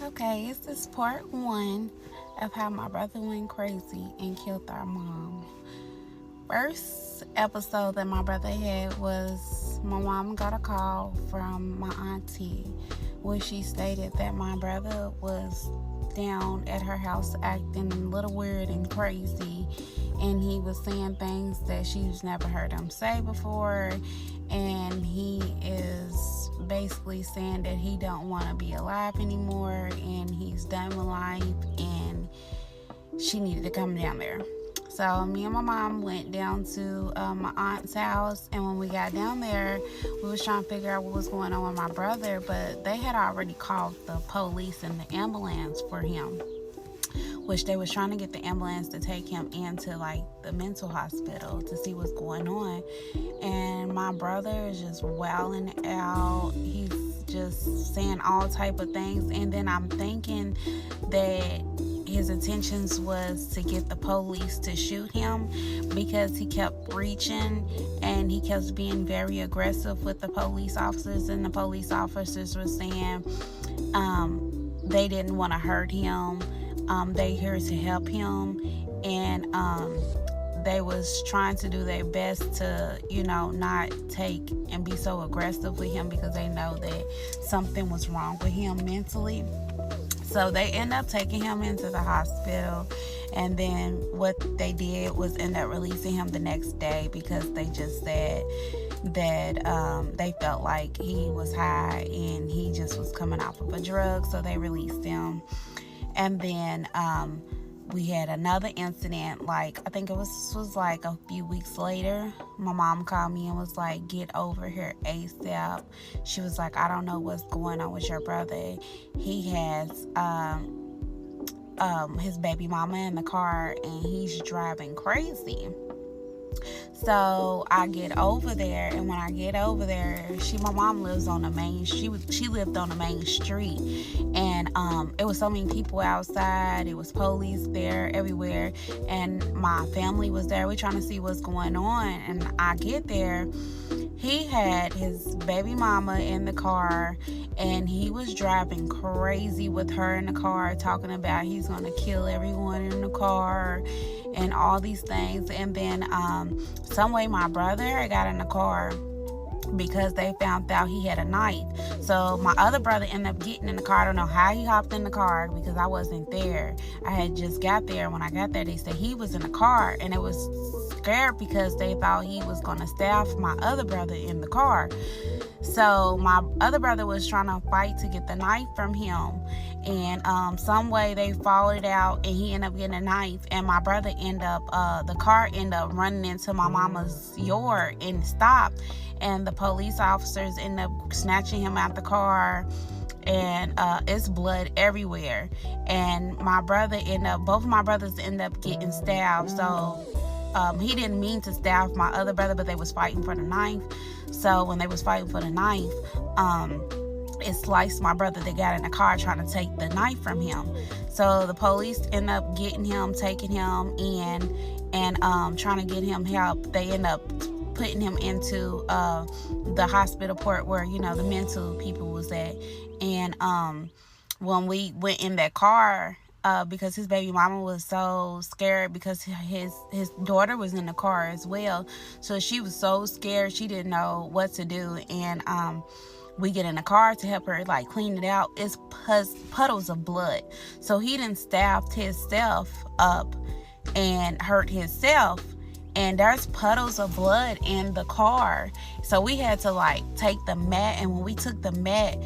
Okay, this is part one of how my brother went crazy and killed our mom. First episode that my brother had was my mom got a call from my auntie where she stated that my brother was down at her house acting a little weird and crazy, and he was saying things that she's never heard him say before, and he is basically saying that he don't want to be alive anymore and he's done with life, and she needed to come down there. So me and my mom went down to my aunt's house, and when we got down there, we was trying to figure out what was going on with my brother, but they had already called the police and the ambulance for him, which they was trying to get the ambulance to take him into like the mental hospital to see what's going on. And my brother is just wailing out. He's just saying all type of things, and then I'm thinking that his intentions was to get the police to shoot him because he kept reaching and he kept being very aggressive with the police officers, and the police officers were saying they didn't want to hurt him. They here to help him, and they was trying to do their best to, not take and be so aggressive with him because they know that something was wrong with him mentally. So they end up taking him into the hospital, and then what they did was end up releasing him the next day because they just said that they felt like he was high and he just was coming off of a drug, so they released him. And then we had another incident, like I think it was like a few weeks later. My mom called me and was like, get over here ASAP. She was like, I don't know what's going on with your brother. He has his baby mama in the car and he's driving crazy. So I get over there, and when I get over there, my mom lives on the main. She lived on the main street, and it was so many people outside. It was police there everywhere, and my family was there. We trying to see what's going on, and I get there. He had his baby mama in the car, and he was driving crazy with her in the car, talking about he's gonna kill everyone in the car and all these things. And then some way my brother got in the car because they found out he had a knife. So my other brother ended up getting in the car. I don't know how he hopped in the car because I wasn't there. I had just got there. When I got there, they said he was in the car, and it was scared because they thought he was going to stab my other brother in the car. So my other brother was trying to fight to get the knife from him, and some way they followed out, and he ended up getting a knife, and my brother the car ended up running into my mama's yard and stopped, and the police officers ended up snatching him out the car, and it's blood everywhere. And both of my brothers ended up getting stabbed. So he didn't mean to stab my other brother, but they was fighting for the knife. So when they was fighting for the knife, it sliced my brother that got in the car trying to take the knife from him. So the police end up getting him, taking him in, and trying to get him help. They end up putting him into the hospital port where the mental people was at. And when we went in that car, because his baby mama was so scared because his daughter was in the car as well, so she was so scared she didn't know what to do. And we get in the car to help her like clean it out. It's puddles of blood. So he done stabbed himself up and hurt himself, and there's puddles of blood in the car. So we had to like take the mat, and when we took the mat,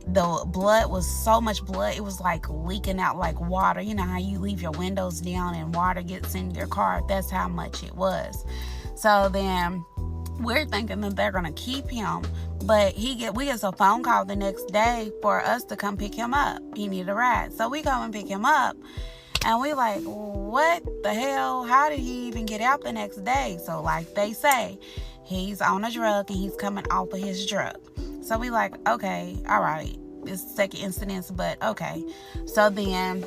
the blood was so much blood, it was like leaking out like water. You know how you leave your windows down and water gets in your car? That's how much it was. So then we're thinking that they're gonna keep him, but we get a phone call the next day for us to come pick him up. He needed a ride, so we go and pick him up, and we like, what the hell? How did he even get out the next day? So like they say, he's on a drug and he's coming off of his drug. So we like, okay, all right, it's second incident, but okay. So then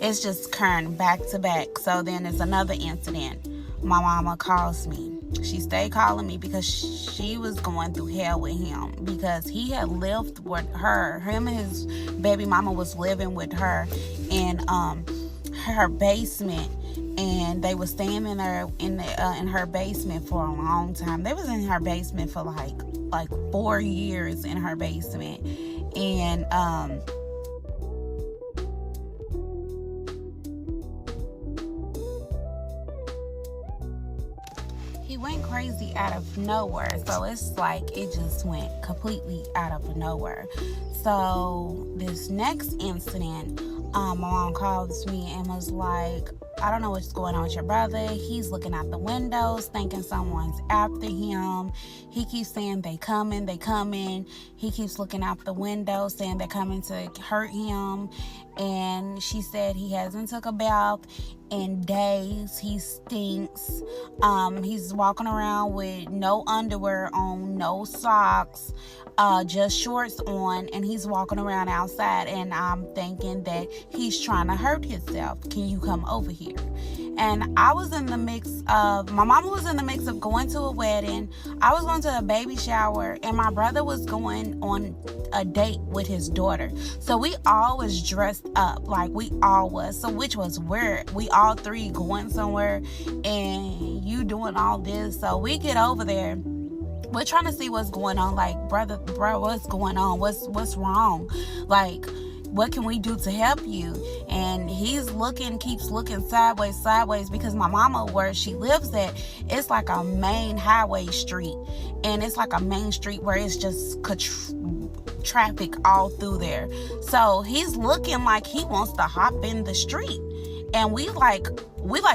it's just occurring back to back. So then there's another incident. My mama calls me She stayed calling me because she was going through hell with him, because he had lived with her. Him and his baby mama was living with her in her basement, and they were staying in her basement for a long time. They was in her basement for like 4 years in her basement, and he went crazy out of nowhere. So it's like it just went completely out of nowhere. So this next incident, my mom calls me and was like, I don't know what's going on with your brother. He's looking out the windows thinking someone's after him. He keeps saying they coming. He keeps looking out the window saying they're coming to hurt him. And she said he hasn't took a bath in days. He stinks. He's walking around with no underwear on, no socks, just shorts on, and he's walking around outside, and I'm thinking that he's trying to hurt himself. Can you come over here? And I was in the mix of, my mama was in the mix of going to a wedding. I was going to a baby shower, and my brother was going on a date with his daughter. So we all was dressed up, like we all was. So which was weird. We all three going somewhere, and you doing all this. So we get over there. We're trying to see what's going on. Like, bro, what's going on? What's wrong? Like, what can we do to help you? And he's keeps looking sideways, because my mama, where she lives at, it's like a main highway street. And it's like a main street where it's just traffic all through there. So he's looking like he wants to hop in the street. And we like,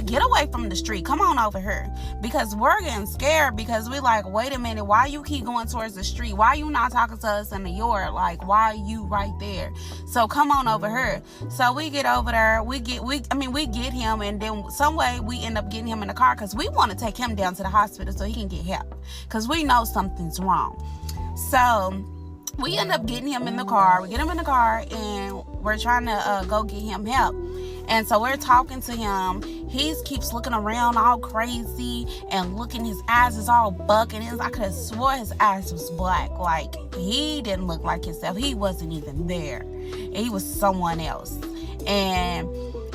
get away from the street. Come on over here. Because we're getting scared, because we like, wait a minute, why you keep going towards the street? Why you not talking to us in the yard? Like, why are you right there? So come on over here. So we get over there. We get him, and then some way we end up getting him in the car, because we want to take him down to the hospital so he can get help, because we know something's wrong. So we end up getting him in the car. We get him in the car, and we're trying to go get him help. And so we're talking to him. He keeps looking around all crazy and looking. His eyes is all bugging. I could have swore his eyes was black. Like, he didn't look like himself. He wasn't even there. He was someone else. And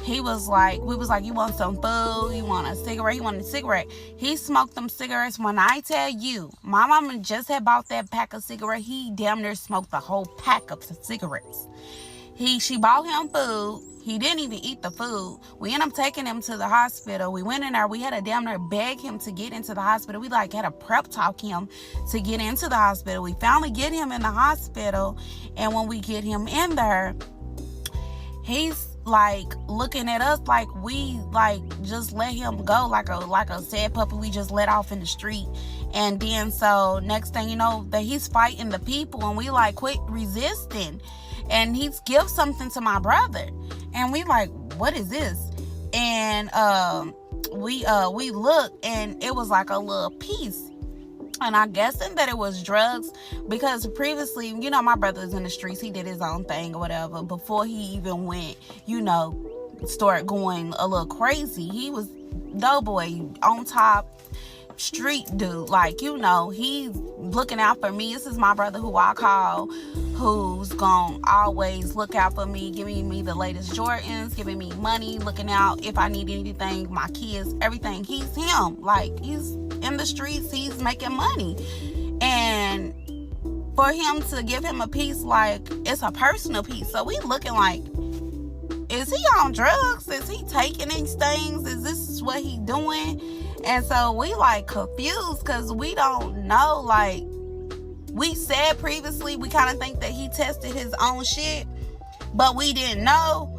we was like, you want some food? You want a cigarette? He wanted a cigarette. He smoked them cigarettes. When I tell you, my mama just had bought that pack of cigarettes. He damn near smoked the whole pack of cigarettes. She bought him food. He didn't even eat the food. We ended up taking him to the hospital. We went in there. We had to damn near beg him to get into the hospital. We had to prep talk him to get into the hospital. We finally get him in the hospital. And when we get him in there, he's like looking at us like we just let him go, like a sad puppy we just let off in the street. And then so next thing you know, that he's fighting the people, and we quit resisting. And he gives something to my brother, and we what is this? And we look, and it was like a little piece, and I'm guessing that it was drugs, because previously, my brother's in the streets. He did his own thing or whatever before he even went, start going a little crazy. He was doughboy on top, street dude, he's looking out for me. This is my brother who I call, who's gonna always look out for me, giving me the latest Jordans, giving me money, looking out if I need anything, my kids, everything. He's him. He's in the streets, he's making money. And for him to give him a piece, it's a personal piece. So we looking is he on drugs? Is he taking these things? Is this what he doing? And so we confused, because we don't know. We said previously, we kind of think that he tested his own shit, but we didn't know.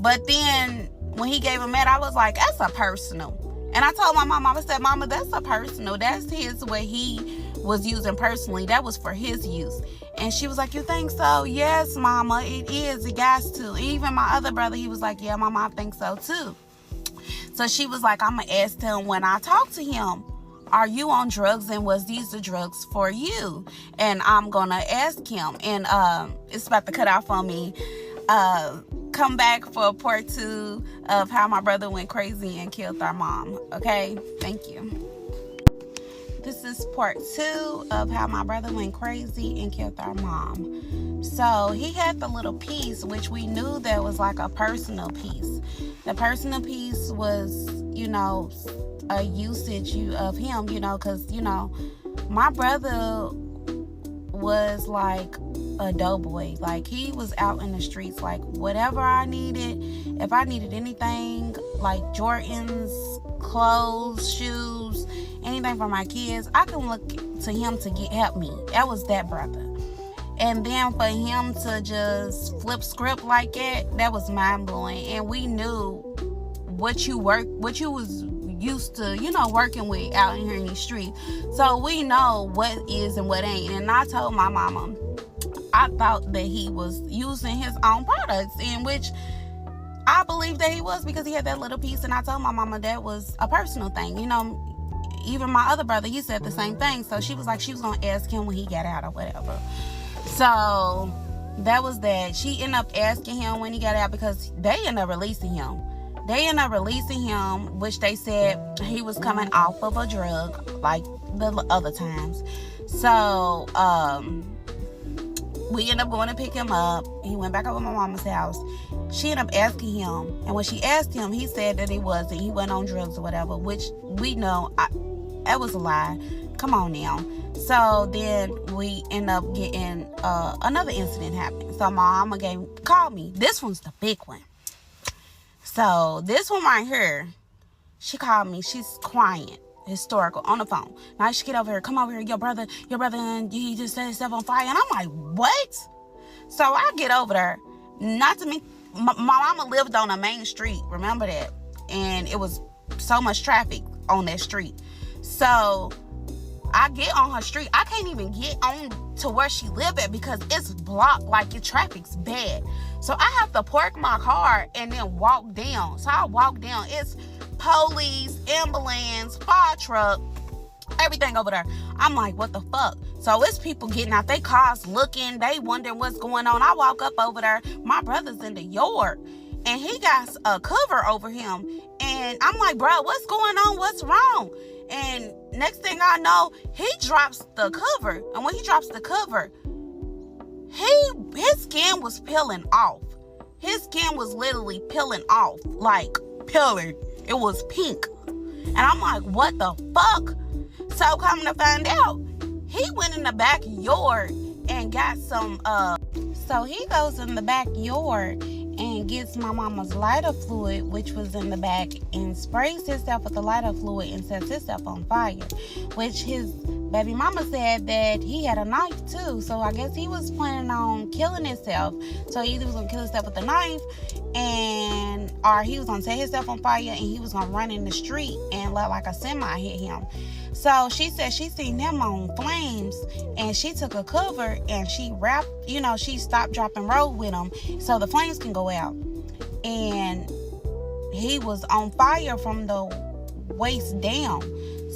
But then when he gave him that, I was like, that's a personal. And I told my mom, I said, Mama, that's a personal. That's his, what he was using personally. That was for his use. And she was like, you think so? Yes, Mama, it is. It got to. Even my other brother, he was like, yeah, Mama, I think so too. So she was like, I'm going to ask him when I talk to him, are you on drugs, and was these the drugs for you? And I'm going to ask him. And it's about to cut off on me. Come back for part 2 of how my brother went crazy and killed our mom. Okay? Thank you. This is part 2 of how my brother went crazy and killed our mom. So he had the little piece, which we knew that was like a personal piece. The personal piece was, a usage of him, because, my brother was like a doughboy. Like, he was out in the streets, like, whatever I needed. If I needed anything, like Jordans, clothes, shoes, anything for my kids, I can look to him to help me. That was that brother. And then for him to just flip script like that was mind-blowing. And we knew what you was used to, working with out in here in the street. So we know what is and what ain't. And I told my mama, I thought that he was using his own products, in which I believe that he was, because he had that little piece. And I told my mama that was a personal thing. Even my other brother, he said the same thing. So she was like, she was going to ask him when he got out or whatever. So that was that. She ended up asking him when he got out, because they ended up releasing him. Which they said he was coming off of a drug like the other times. So we ended up going to pick him up. He went back over to my mama's house. She ended up asking him, and when she asked him, he said that he went on drugs or whatever, which we know that was a lie. Come on now. So then we end up getting another incident happening. So my mama called me. This one's the big one. So this one right here, she called me. She's crying, historical, on the phone. Now she get over here. Come over here. Your brother, and he just set himself on fire. And I'm like, what? So I get over there. Not to me. My mama lived on a main street. Remember that? And it was so much traffic on that street. So I get on her street. I can't even get on to where she lived at because it's blocked. Like, the traffic's bad. So I have to park my car and then walk down. So I walk down. It's police, ambulance, fire truck, everything over there. I'm like, what the fuck? So it's people getting out their cars looking. They wondering what's going on. I walk up over there. My brother's in the yard. And he got a cover over him. And I'm like, bro, what's going on? What's wrong? And next thing I know, he drops the cover. And when he drops the cover, his skin was peeling off. His skin was literally peeling off. Like, peeling. It was pink. And I'm like, what the fuck? So coming to find out, he went in the backyard and got some, so he goes in the backyard and gets my mama's lighter fluid, which was in the back, and sprays himself with the lighter fluid and sets himself on fire, which his baby mama said that he had a knife too. So I guess he was planning on killing himself. So he either was going to kill himself with a knife, or he was going to set himself on fire, and he was going to run in the street and let like a semi hit him. So she said she seen him on flames, and she took a cover and she wrapped, she stopped, drop, and roll with him so the flames can go out. And he was on fire from the waist down.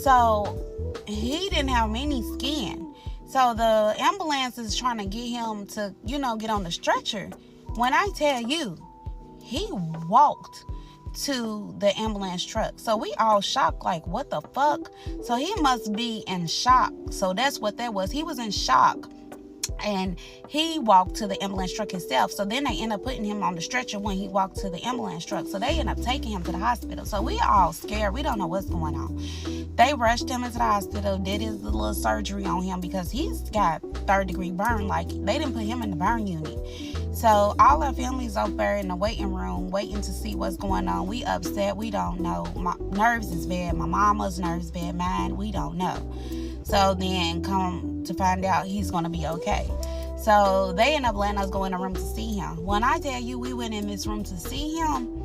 So he didn't have any skin. So the ambulance is trying to get him to, get on the stretcher. When I tell you, he walked to the ambulance truck. So we all shocked, like, what the fuck? So he must be in shock. So that's what that was. He was in shock. And he walked to the ambulance truck himself. So then they end up putting him on the stretcher when he walked to the ambulance truck. So they end up taking him to the hospital. So we all scared. We don't know what's going on. They rushed him into the hospital, did his little surgery on him because he's got 3rd-degree burn. Like, they didn't put him in the burn unit. So all our family's out there in the waiting room waiting to see what's going on. We upset. We don't know. My nerves is bad. My mama's nerves bad. Mine, we don't know. So then come to find out he's going to be okay. So they end up letting us go in the room to see him. When I tell you we went in this room to see him,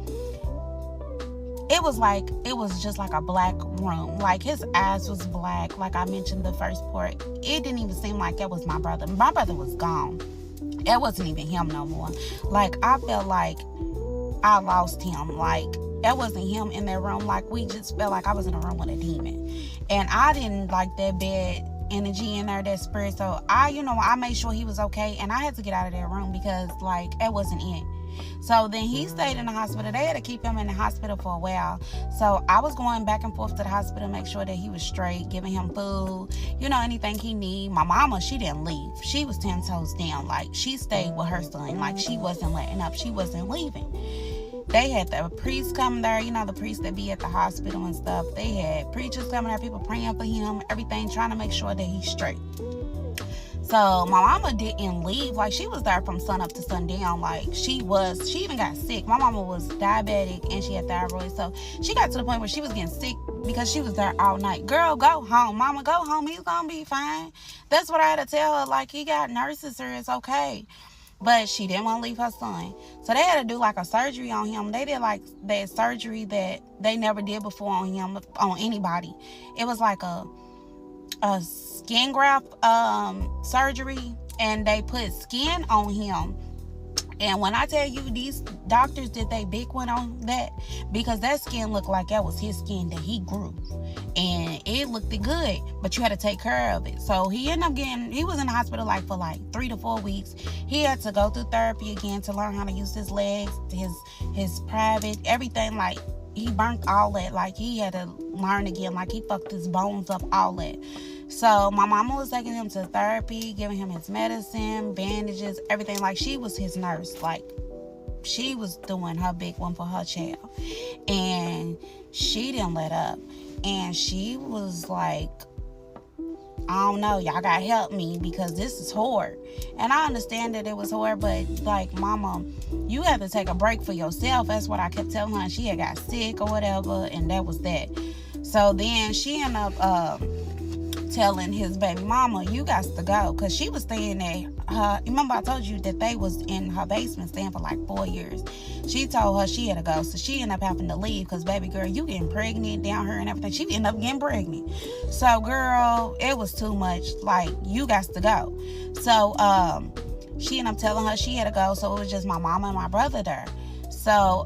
it was just like a black room. Like, his eyes was black, like I mentioned the first part. It didn't even seem like that was my brother. My brother was gone. It wasn't even him no more. Like, I felt like I lost him. Like, that wasn't him in that room. Like, we just felt like I was in a room with a demon. And I didn't like that bad energy in there, that spirit. So I made sure he was okay. And I had to get out of that room because, like, it wasn't it. So then he stayed in the hospital. They had to keep him in the hospital for a while. So I was going back and forth to the hospital to make sure that he was straight, giving him food, anything he need. My mama, she didn't leave. She was 10 toes down. Like, she stayed with her son. Like, she wasn't letting up. She wasn't leaving. They had the priest coming there, the priests that be at the hospital and stuff. They had preachers coming there, people praying for him, everything, trying to make sure that he's straight. So my mama didn't leave. Like, she was there from sun up to sundown. Like, she even got sick. My mama was diabetic and she had thyroid. So she got to the point where she was getting sick because she was there all night. Girl, go home. Mama, go home. He's gonna be fine. That's what I had to tell her. Like, he got nurses here. It's okay. But she didn't want to leave her son. So they had to do like a surgery on him. They did like that surgery that they never did before on him, on anybody. It was like a skin graft surgery, and they put skin on him. And when I tell you, these doctors did they big one on that, because that skin looked like that was his skin that he grew, and it looked good, but you had to take care of it. So he ended up he was in the hospital for 3 to 4 weeks. He had to go through therapy again to learn how to use his legs, his private, everything. Like, he burnt all that. Like, he had to learn again. Like, he fucked his bones up, all that. So my mama was taking him to therapy, giving him his medicine, bandages, everything. Like, she was his nurse. Like, she was doing her big one for her child. And she didn't let up. And she was like, I don't know, y'all gotta help me because this is hard. And I understand that it was hard, but like, mama, you have to take a break for yourself. That's what I kept telling her. She had got sick or whatever, and that was that. So then she ended up telling his baby mama, you got to go, because she was staying at remember I told you that they was in her basement staying for 4 years. She told her she had to go, so she ended up having to leave because, baby girl, you getting pregnant down here and everything. She ended up getting pregnant. So, girl, it was too much. Like, you got to go. So she ended up telling her she had to go, so it was just my mama and my brother there. So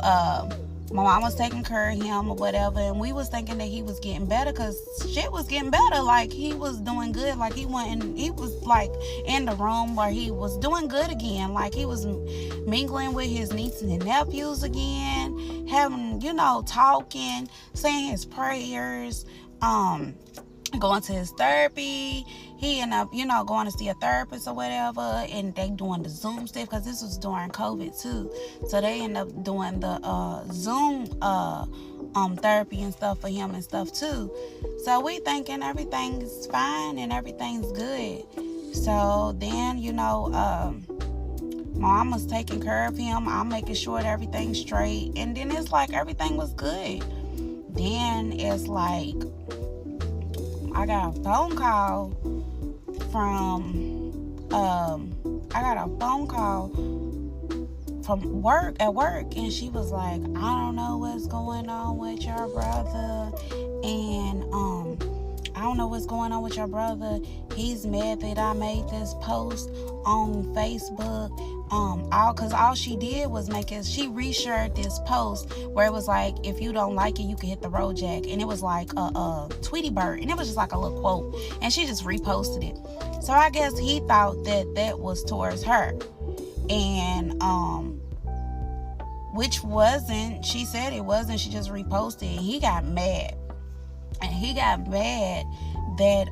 my mom was taking care of him or whatever, and we was thinking that he was getting better, because shit was getting better. Like, he was doing good. Like, he was like in the room where he was doing good again. Like, he was mingling with his nieces and nephews again, having, talking, saying his prayers, going to his therapy. He ended up, going to see a therapist or whatever, and they doing the Zoom stuff, because this was during COVID too. So they ended up doing the Zoom therapy and stuff for him and stuff too. So we thinking everything's fine and everything's good. So then, mama's taking care of him. I'm making sure that everything's straight. And then it's like everything was good. Then it's like, I got a phone call from work, and she was like, I don't know what's going on with your brother, and I don't know what's going on with your brother. He's mad that I made this post on Facebook. Because all she did was she reshared this post where it was like, if you don't like it, you can hit the road jack. And it was like a Tweety Bird. And it was just like a little quote. And she just reposted it. So I guess he thought that was towards her. And, which wasn't. She said it wasn't. She just reposted it. And he got mad. And he got mad that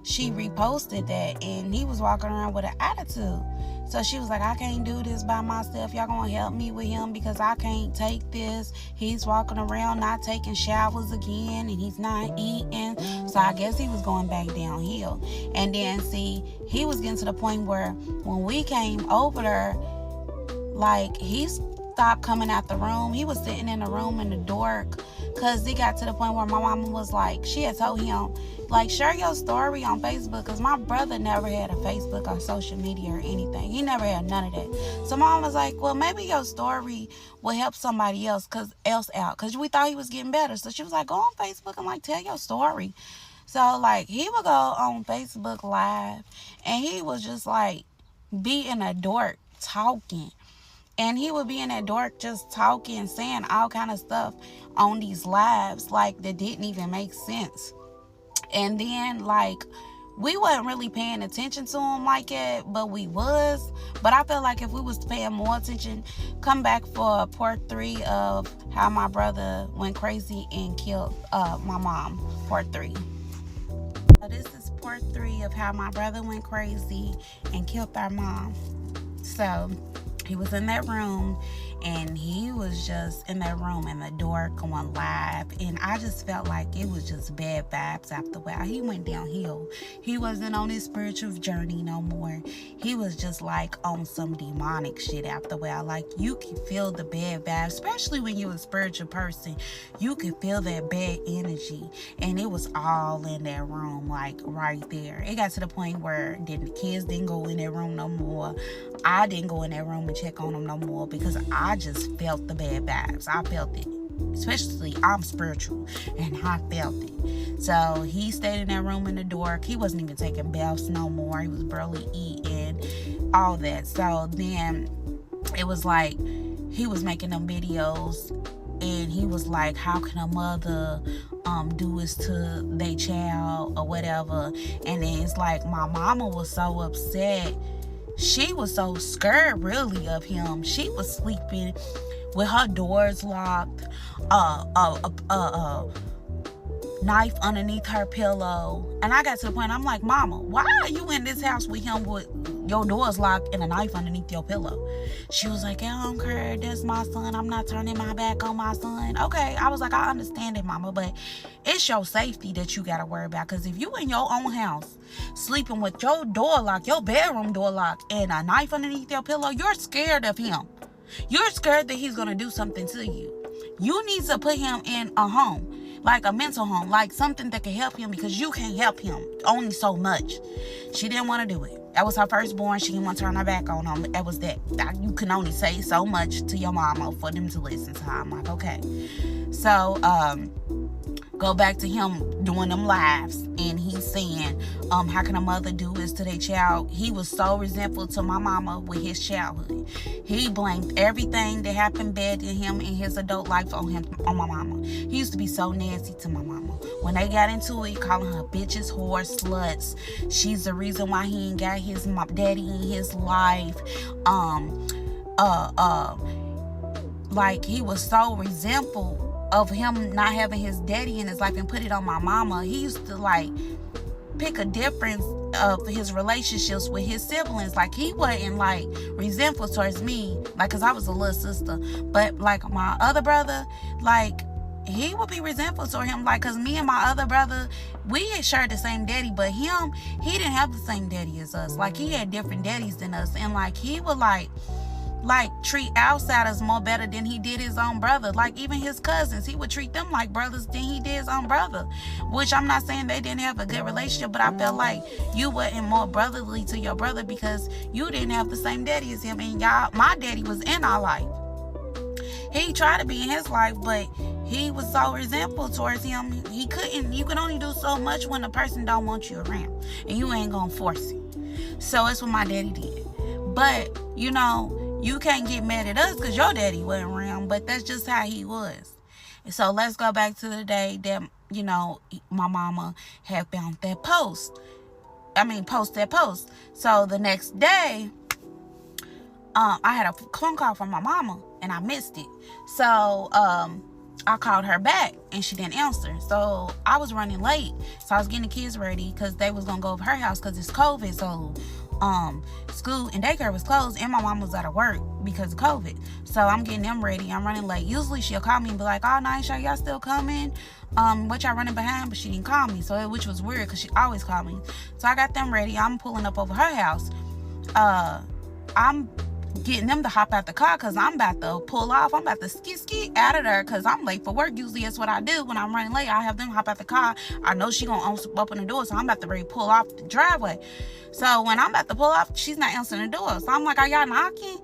she reposted that. And he was walking around with an attitude. So she was like, I can't do this by myself. Y'all gonna help me with him, because I can't take this. He's walking around not taking showers again, and he's not eating. So I guess he was going back downhill. And then, see, he was getting to the point where when we came over there, like, he stopped coming out the room. He was sitting in the room in the dark, because it got to the point where my mama was like, she had told him, like, share your story on Facebook, because my brother never had a Facebook or social media or anything. He never had none of that. So mom was like, well, maybe your story will help somebody else out, because we thought he was getting better. So she was like, go on Facebook and, like, tell your story. So, like, he would go on Facebook Live, and he was just, like, be in a dork talking. And he would be in that dark just talking, saying all kind of stuff on these lives, like, that didn't even make sense. And then, like, we wasn't really paying attention to him like that, but we was. But I feel like if we was paying more attention, come back for part 3 of how my brother went crazy and killed my mom, part 3. So this is part 3 of how my brother went crazy and killed our mom. So he was in that room, and he was just in that room and the door going live, and I just felt like it was just bad vibes after a while. He went downhill. He wasn't on his spiritual journey no more. He was just like on some demonic shit after a while. Like, you can feel the bad vibes, especially when you're a spiritual person. You can feel that bad energy, and it was all in that room, like right there. It got to the point where the kids didn't go in that room no more. I didn't go in that room and check on them no more because I just felt the bad vibes. I felt it. Especially, I'm spiritual, and I felt it. So he stayed in that room in the dark. He wasn't even taking baths no more. He was barely eating, all that. So then it was like he was making them videos, and he was like, how can a mother do this to their child or whatever? And then it's like my mama was so upset. She was so scared, really, of him. She was sleeping with her doors locked, knife underneath her pillow. And I got to the point, I'm like, Mama, why are you in this house with him with your doors locked and a knife underneath your pillow? She was like, I don't care, that's my son, I'm not turning my back on my son. Okay, I was like, I understand it, Mama, but it's your safety that you gotta worry about. Because if you in your own house sleeping with your door locked, your bedroom door locked, and a knife underneath your pillow, you're scared of him. You're scared that he's gonna do something to you. You need to put him in a home, like a mental home, like something that can help him, because you can't help him only so much. She didn't want to do it. That was her firstborn. She didn't want to turn her back on him. That was that. You can only say so much to your mama for them to listen to her. I'm like, okay. So, go back to him doing them lives, and he's saying, how can a mother do this to their child? He was so resentful to my mama with his childhood. He blamed everything that happened bad to him in his adult life on my mama. He used to be so nasty to my mama. When they got into it, calling her bitches, whores, sluts. She's the reason why he ain't got his daddy in his life. Like, he was so resentful of him not having his daddy in his life and put it on my mama. He used to like pick a difference of his relationships with his siblings. Like, he wasn't like resentful towards me, like, cause I was a little sister, but like my other brother, like, he would be resentful toward him, like, cause me and my other brother, we had shared the same daddy, but him, he didn't have the same daddy as us. Like, he had different daddies than us, and like, he would like treat outsiders more better than he did his own brother. Like, even his cousins, he would treat them like brothers than he did his own brother. Which, I'm not saying they didn't have a good relationship, but I felt like you wasn't more brotherly to your brother because you didn't have the same daddy as him. And my daddy was in our life. He tried to be in his life, but he was so resentful towards him. You can only do so much when a person don't want you around, and you ain't gonna force it. So that's what my daddy did. But, you know, you can't get mad at us because your daddy wasn't around, but that's just how he was. And so let's go back to the day that, you know, my mama had found that post. Post that post. So the next day, I had a phone call from my mama, and I missed it. So, I called her back, and she didn't answer. So I was running late. So I was getting the kids ready because they was going to go over her house because it's COVID. So school and daycare was closed, and my mom was out of work because of COVID. So I'm getting them ready. I'm running late. Usually she'll call me and be like, oh, Nisha, y'all still coming? What y'all running behind? But she didn't call me, which was weird because she always called me. So I got them ready. I'm pulling up over her house. I'm getting them to hop out the car because I'm about to pull off. I'm about to ski out of there because I'm late for work. Usually that's what I do when I'm running late. I have them hop out the car. I know she gonna open the door, so I'm about to ready pull off the driveway. So when I'm about to pull off, she's not answering the door. So I'm like, are y'all knocking?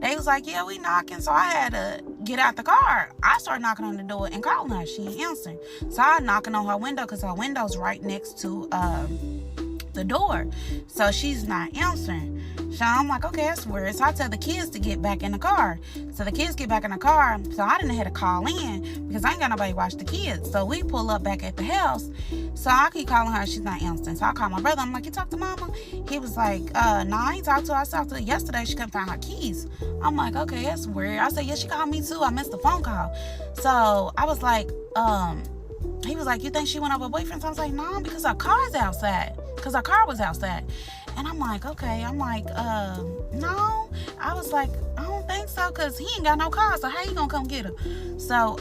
They was like, yeah, we knocking. So I had to get out the car. I started knocking on the door and calling her. She ain't answering. So I knocking on her window because her window's right next to the door. So she's not answering. So I'm like, okay, that's weird. So I tell the kids to get back in the car. So the kids get back in the car. So I didn't have to call in because I ain't got nobody to watch the kids. So we pull up back at the house. So I keep calling her. She's not answering. So I call my brother. I'm like, you talk to mama? He was like, no, I ain't talked to her. I talked to her yesterday. She couldn't find her keys. I'm like, okay, that's weird. I said, yeah, she called me too. I missed the phone call. So I was like, he was like, you think she went over her boyfriend's? I was like, no, because her car's outside. Because her car was outside. And I'm like, okay. I'm like, no. I was like, I don't think so, because he ain't got no car. So how you gonna come get her? So,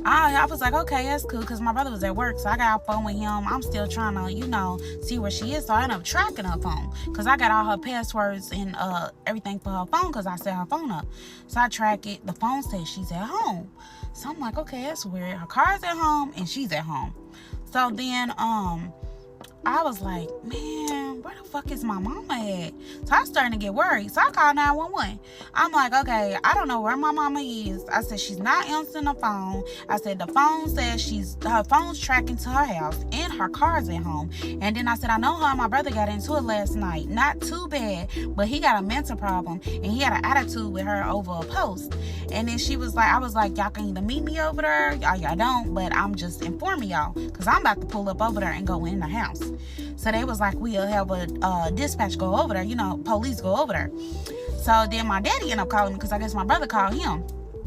I was like, okay, that's cool, because my brother was at work, so I got off phone with him. I'm still trying to, see where she is, so I ended up tracking her phone, because I got all her passwords and everything for her phone, because I set her phone up. So I track it. The phone says she's at home. So I'm like, okay, that's weird. Her car's at home, and she's at home. So then, I was like, man, where the fuck is my mama at? So I was starting to get worried. So I called 911. I'm like, okay, I don't know where my mama is. I said, she's not answering the phone. I said, the phone says her phone's tracking to her house and her car's at home. And then I said, I know her and my brother got into it last night. Not too bad, but he got a mental problem and he had an attitude with her over a post. And then she was like, I was like, y'all can either meet me over there, y'all don't, but I'm just informing y'all because I'm about to pull up over there and go in the house. So they was like, we'll have a dispatch go over there, police go over there. So then my daddy ended up calling me because I guess my brother called him.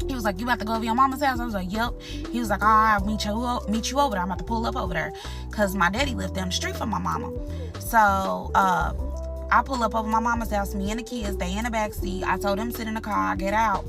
He was like, you about to go over your mama's house? I was like, yep. He was like, I'll meet you over there. I'm about to pull up over there because my daddy lived down the street from my mama. So I pull up over my mama's house, me and the kids, they in the back seat. I told them to sit in the car, I get out.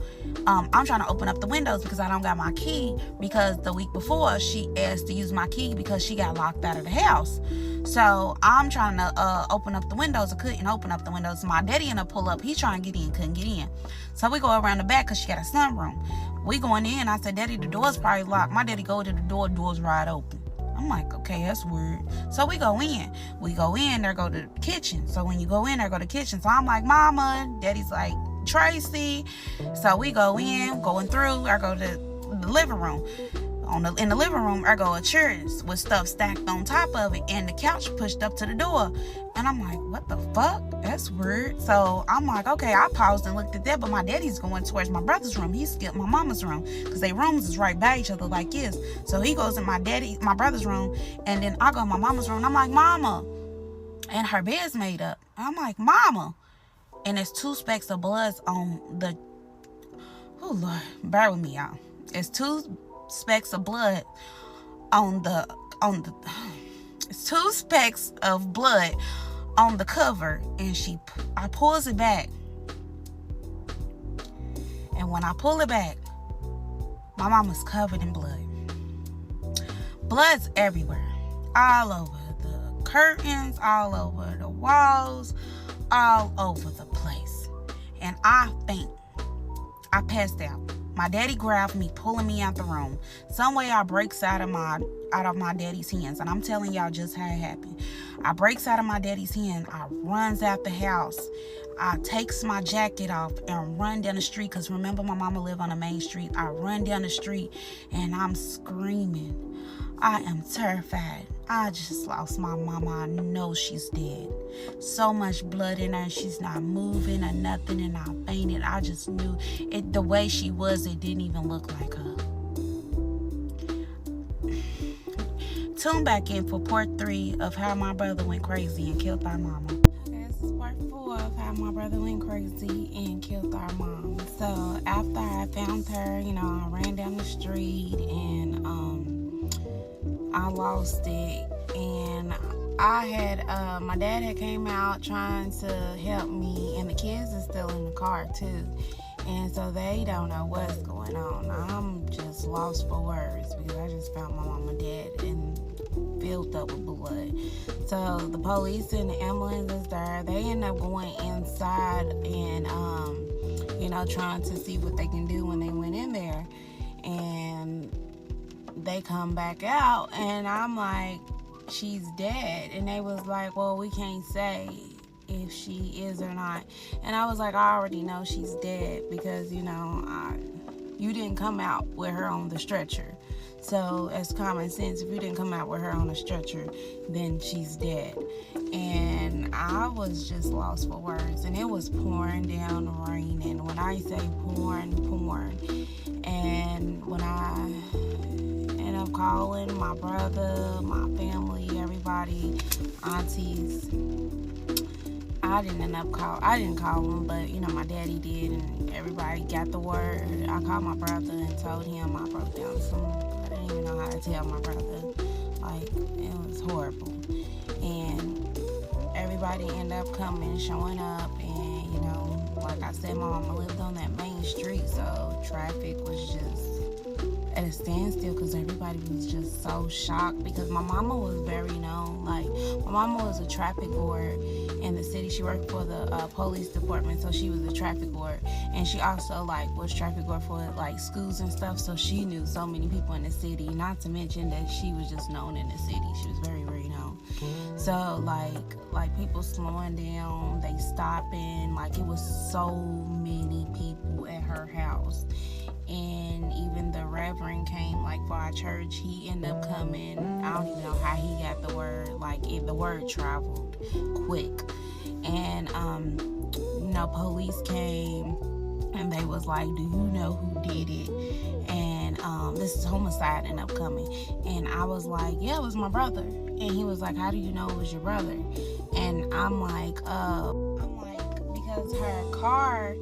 I'm trying to open up the windows because I don't got my key, because the week before she asked to use my key because she got locked out of the house. So I'm trying to open up the windows. I couldn't open up the windows. My daddy ended up pull up. He's trying to get in, couldn't get in. So we go around the back because she got a sunroom. We going in. I said, Daddy, the door's probably locked. My daddy go to the door, door's wide open. I'm like, okay, that's weird. So we go in. There go to the kitchen. So when you go in, there go to the kitchen. So I'm like, Mama. Daddy's like, Tracy. So we go in, going through. I go to the living room. In the living room, I go a chair with stuff stacked on top of it and the couch pushed up to the door. And I'm like, what the fuck? That's weird. So I'm like, okay, I paused and looked at that, but my daddy's going towards my brother's room. He skipped my mama's room because their rooms is right by each other like this. So he goes in my brother's room, and then I go in my mama's room. And I'm like, Mama. And her bed's made up. I'm like, Mama. And there's 2 specks of blood on the... Oh, Lord. Bear with me, y'all. It's 2 specks of blood on the it's 2 specks of blood on the cover, and I pulls it back, and when I pull it back, my mama's covered in blood's everywhere, all over the curtains, all over the walls, all over the place. And I think I passed out. My daddy grabbed me, pulling me out the room. Some way I breaks out of my daddy's hands. And I'm telling y'all just how it happened. I breaks out of my daddy's hand. I runs out the house. I takes my jacket off and run down the street. Because remember, my mama lived on the main street. I run down the street and I'm screaming. I am terrified. I just lost my mama. I know she's dead. So much blood in her. She's not moving or nothing, and I fainted. I just knew it. The way she was, it didn't even look like her. Tune back in for part 3 of how my brother went crazy and killed our mama. Okay, this is part 4 of how my brother went crazy and killed our mom. So after I found her, I ran down the street and I lost it, and I had my dad had came out trying to help me, and the kids are still in the car too, and so they don't know what's going on. I'm just lost for words because I just found my mama dead and filled up with blood. So the police and the ambulance is there. They end up going inside and trying to see what they can do when they went in there, and they come back out, and I'm like, she's dead. And they was like, well, we can't say if she is or not. And I was like, I already know she's dead because, you didn't come out with her on the stretcher. So as common sense, if you didn't come out with her on a stretcher, then she's dead. And I was just lost for words. And it was pouring down raining. When I say pouring. And when I ended up calling my brother, my family, everybody, aunties, I didn't call him, but my daddy did, and everybody got the word. I called my brother and told him. I broke down I didn't even know how to tell my brother. Like, it was horrible. And everybody ended up showing up, and like I said, my mama lived on that main street, so traffic was just at a standstill because everybody was just so shocked, because my mama was very known. Like, my mama was a traffic ward in the city. She worked for the police department, so she was a traffic ward, and she also was traffic ward for schools and stuff, so she knew so many people in the city, not to mention that she was just known in the city. She was very, very known. So like people slowing down, they stopping, it was so many people at her house. And even the reverend came for our church. He ended up coming. I don't even know how he got the word. The word traveled quick. And police came, and they was like, do you know who did it? And this is homicide ended up coming. And I was like, yeah, it was my brother. And he was like, how do you know it was your brother? And I'm like, because her car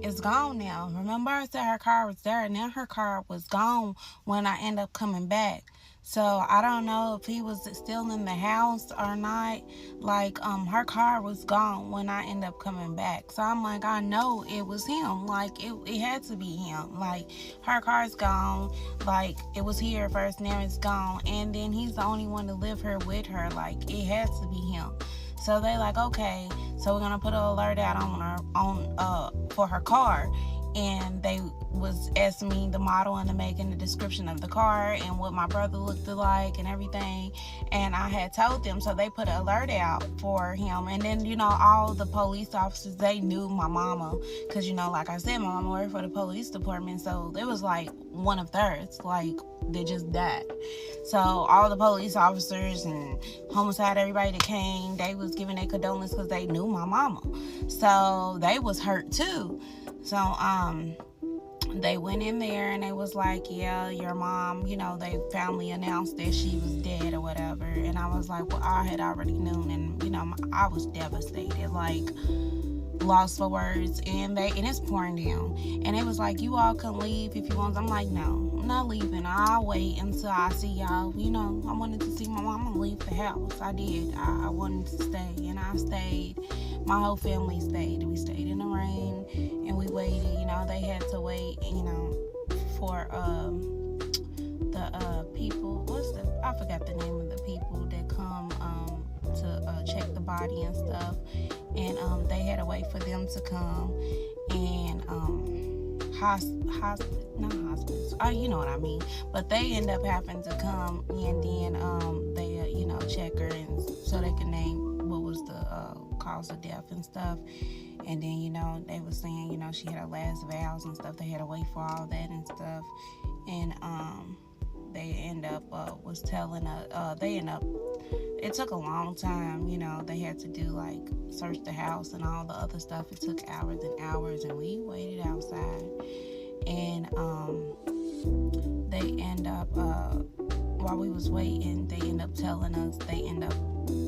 is gone now. Remember I said her car was there? Now her car was gone when I end up coming back. So I don't know if he was still in the house or not. Her car was gone when I end up coming back. So I'm like, I know it was him. It had to be him. Her car's gone. It was here first, now it's gone. And then he's the only one to live here with her. It has to be him. So they okay, so we're gonna put an alert out for her car. And they was asking me the model and the make and the description of the car and what my brother looked like and everything. And I had told them, so they put an alert out for him. And then, all the police officers, they knew my mama. Because, like I said, my mama worked for the police department. So it was one of theirs. They just died. So all the police officers and homicide, everybody that came, they was giving their condolences because they knew my mama. So they was hurt too. So they went in there and they was like, yeah, your mom, they family announced that she was dead or whatever. And I was like, well, I had already known. And I was devastated, lost for words. And it's pouring down, and it was like, you all can leave if you want. I'm like, no, I'm not leaving. I'll wait until I see y'all. I wanted to see my mama leave the house. I did. I wanted to stay, and I stayed. My whole family stayed. We stayed in the rain, and we waited. They had to wait, for the people. I forgot the name of the people that come to check the body and stuff. And they had to wait for them to come. And not hospice. You know what I mean. But they end up having to come, and then they check her, and so they can name what was the cause of death and stuff. And then they were saying she had her last vows and stuff. They had to wait for all that and stuff. And they end up was telling us it took a long time. They had to do search the house and all the other stuff. It took hours and hours, and we waited outside. And they end up while we was waiting, they end up telling us they end up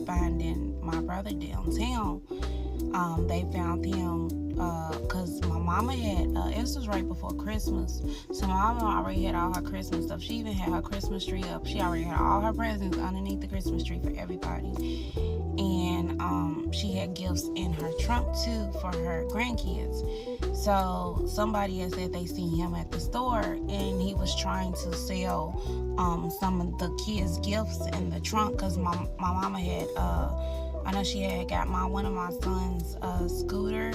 finding my brother downtown. They found him because my mama had this was right before Christmas, so my mama already had all her Christmas stuff. She even had her Christmas tree up. She already had all her presents underneath the Christmas tree for everybody. And she had gifts in her trunk too for her grandkids. So somebody had said they seen him at the store, and he was trying to sell some of the kids' gifts in the trunk, because my mama had I know she had got one of my sons a scooter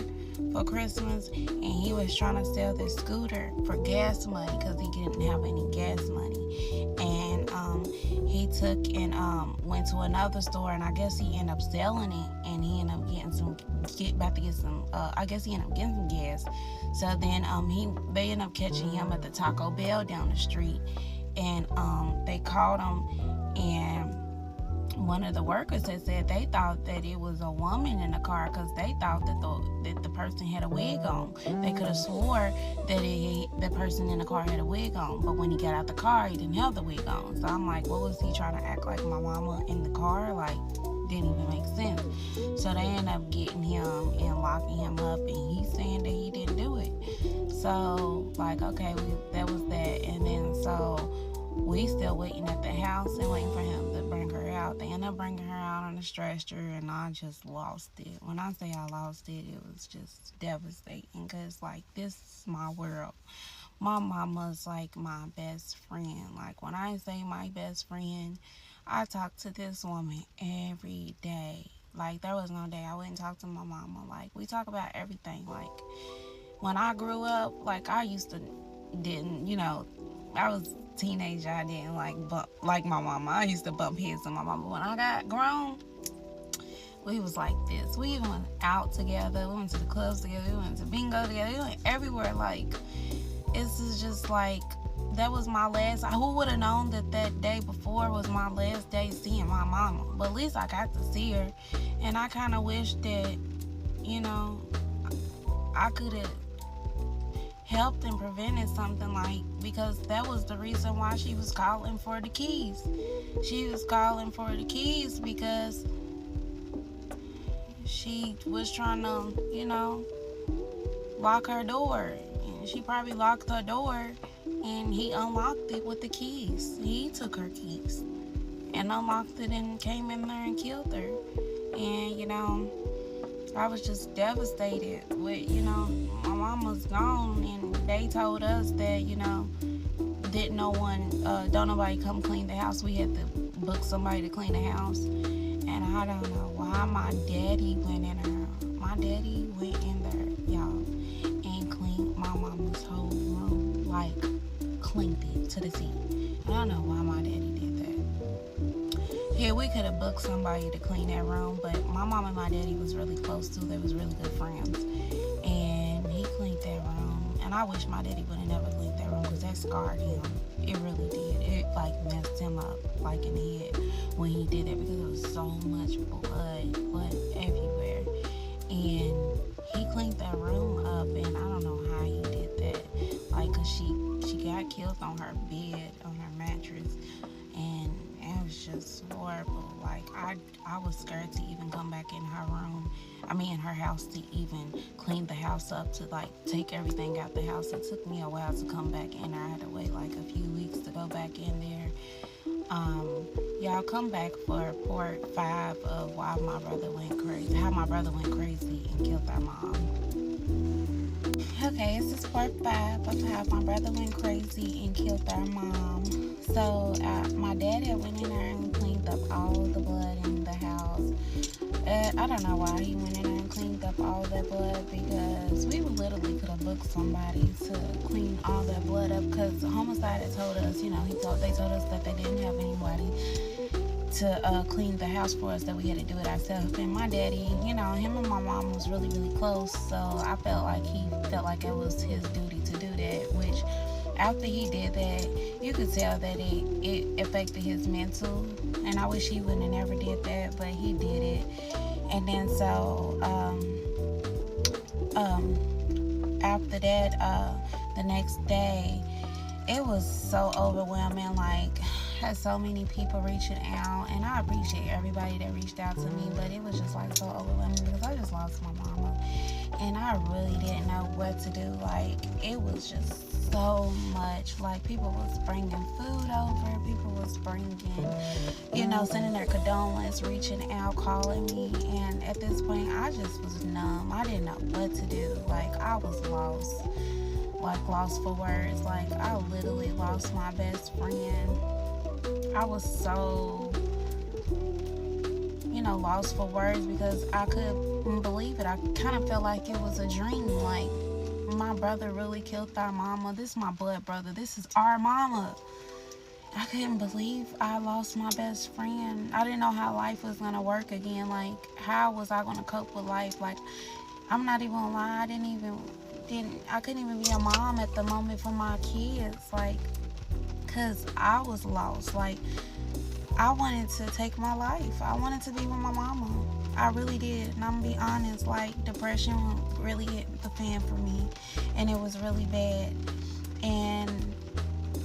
for Christmas, and he was trying to sell this scooter for gas money because he didn't have any gas money. And he took and went to another store, and I guess he ended up selling it, and he ended up about to get some I guess he ended up getting some gas. So then they ended up catching him at the Taco Bell down the street, and they called him, and one of the workers had said they thought that it was a woman in the car because they thought that the person had a wig on. They could have swore that the person in the car had a wig on, but when he got out the car, he didn't have the wig on. So I'm like, what was he trying to act like my mama in the car? Like, didn't even make sense. So they ended up getting him and locking him up, and he's saying that he didn't do it. So, like, okay, that was that. And then so we still waiting at the house and waiting for him to bring her out. They end up bringing her out on a stretcher, and I just lost it. When I say I lost it, it was just devastating because, like, this is my world. My mama's like my best friend. Like, when I say my best friend, I talk to this woman every day. Like, there was no day I wouldn't talk to my mama. Like, we talk about everything. Like, when I grew up, like, I was a teenager. I didn't like my mama. I used to bump heads with my mama. When I got grown, we was like this. We went out together. We went to the clubs together. We went to bingo together. We went everywhere. Like, it's just like, that was my last. Who would have known that day before was my last day seeing my mama? But at least I got to see her. And I kind of wish that, I could have helped and prevented something, like, because that was the reason why she was calling for the keys. She was calling for the keys because she was trying to, lock her door. And she probably locked her door, and he unlocked it with the keys. He took her keys and unlocked it and came in there and killed her. And, I was just devastated with, my mama's gone, and they told us that, don't nobody come clean the house. We had to book somebody to clean the house. And I don't know why my daddy went in there. My daddy went in there, y'all, and cleaned my mama's whole room, like, cleaned it to the T. I don't know why my daddy did that. Yeah, we could have booked somebody to clean that room, but my mom and my daddy was really close too. They was really good friends. And he cleaned that room. And I wish my daddy would have never cleaned that room because that scarred him. It really did. It, like, messed him up, like, in the head when he did it because there was so much blood everywhere. And he cleaned that room up, and I don't know how he did that. Like, because she got killed on her bed, on her mattress. And it was just horrible. Like, I was scared to even come back in her room. In her house, to even clean the house up, to, like, take everything out the house. It took me a while to come back in there. I had to wait, like, a few weeks to go back in there. Y'all come back for part 5 of why my brother went crazy. How my brother went crazy and killed our mom. Okay, this is part 5 of how my brother went crazy and killed our mom. So, my dad had went in there and cleaned up all the blood in the house. I don't know why he went in there and cleaned up all that blood, because we literally could have booked somebody to clean all that blood up, because the homicide had told us, they told us that they didn't have anybody to clean the house for us, that we had to do it ourselves. And my daddy, him and my mom was really, really close, so I felt like he felt like it was his duty to do that, which after he did that, you could tell that it affected his mental, and I wish he wouldn't have never did that, but he did it. And then so after that, the next day, it was so overwhelming. Like, had so many people reaching out, and I appreciate everybody that reached out to me, but it was just, like, so overwhelming because I just lost my mama, and I really didn't know what to do. Like, it was just so much. Like, people was bringing food over, people was bringing, sending their condolences, reaching out, calling me, and at this point, I just was numb. I didn't know what to do. Like, I was lost. Like, lost for words. Like, I literally lost my best friend. I was so, lost for words because I couldn't believe it. I kind of felt like it was a dream. Like, my brother really killed our mama. This is my blood brother. This is our mama. I couldn't believe I lost my best friend. I didn't know how life was going to work again. Like, how was I going to cope with life? Like, I'm not even gonna lie. I couldn't even be a mom at the moment for my kids. Like, because I was lost. Like, I wanted to take my life. I wanted to be with my mama. I really did. And I'm gonna be honest, like, depression really hit the fan for me. And it was really bad. And,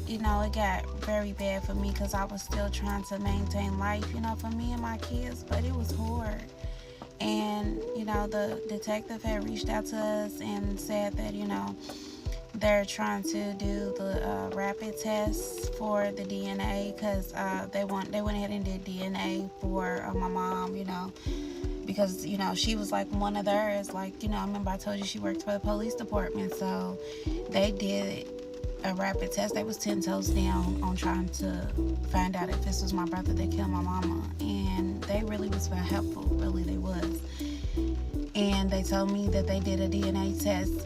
you know, it got very bad for me because I was still trying to maintain life, you know, for me and my kids. But it was hard. And, you know, the detective had reached out to us and said that, you know, they're trying to do the rapid tests for the DNA because they went ahead and did DNA for my mom, you know, because, you know, she was like one of theirs. Like, you know, I remember I told you she worked for the police department, so they did a rapid test. They was 10 toes down on trying to find out if this was my brother that killed my mama, and they really was very helpful. Really, they was. And they told me that they did a DNA test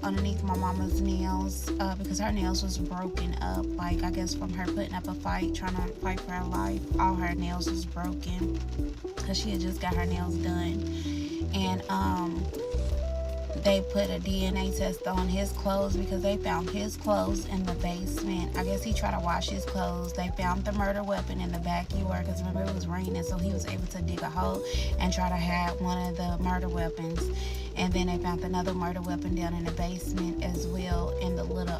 underneath my mama's nails because her nails was broken up. Like, I guess from her putting up a fight, trying to fight for her life. All her nails was broken because she had just got her nails done. And they put a DNA test on his clothes because they found his clothes in the basement. I guess he tried to wash his clothes. They found the murder weapon in the backyard because remember it was raining, so he was able to dig a hole and try to hide one of the murder weapons. And then they found another murder weapon down in the basement as well, in the little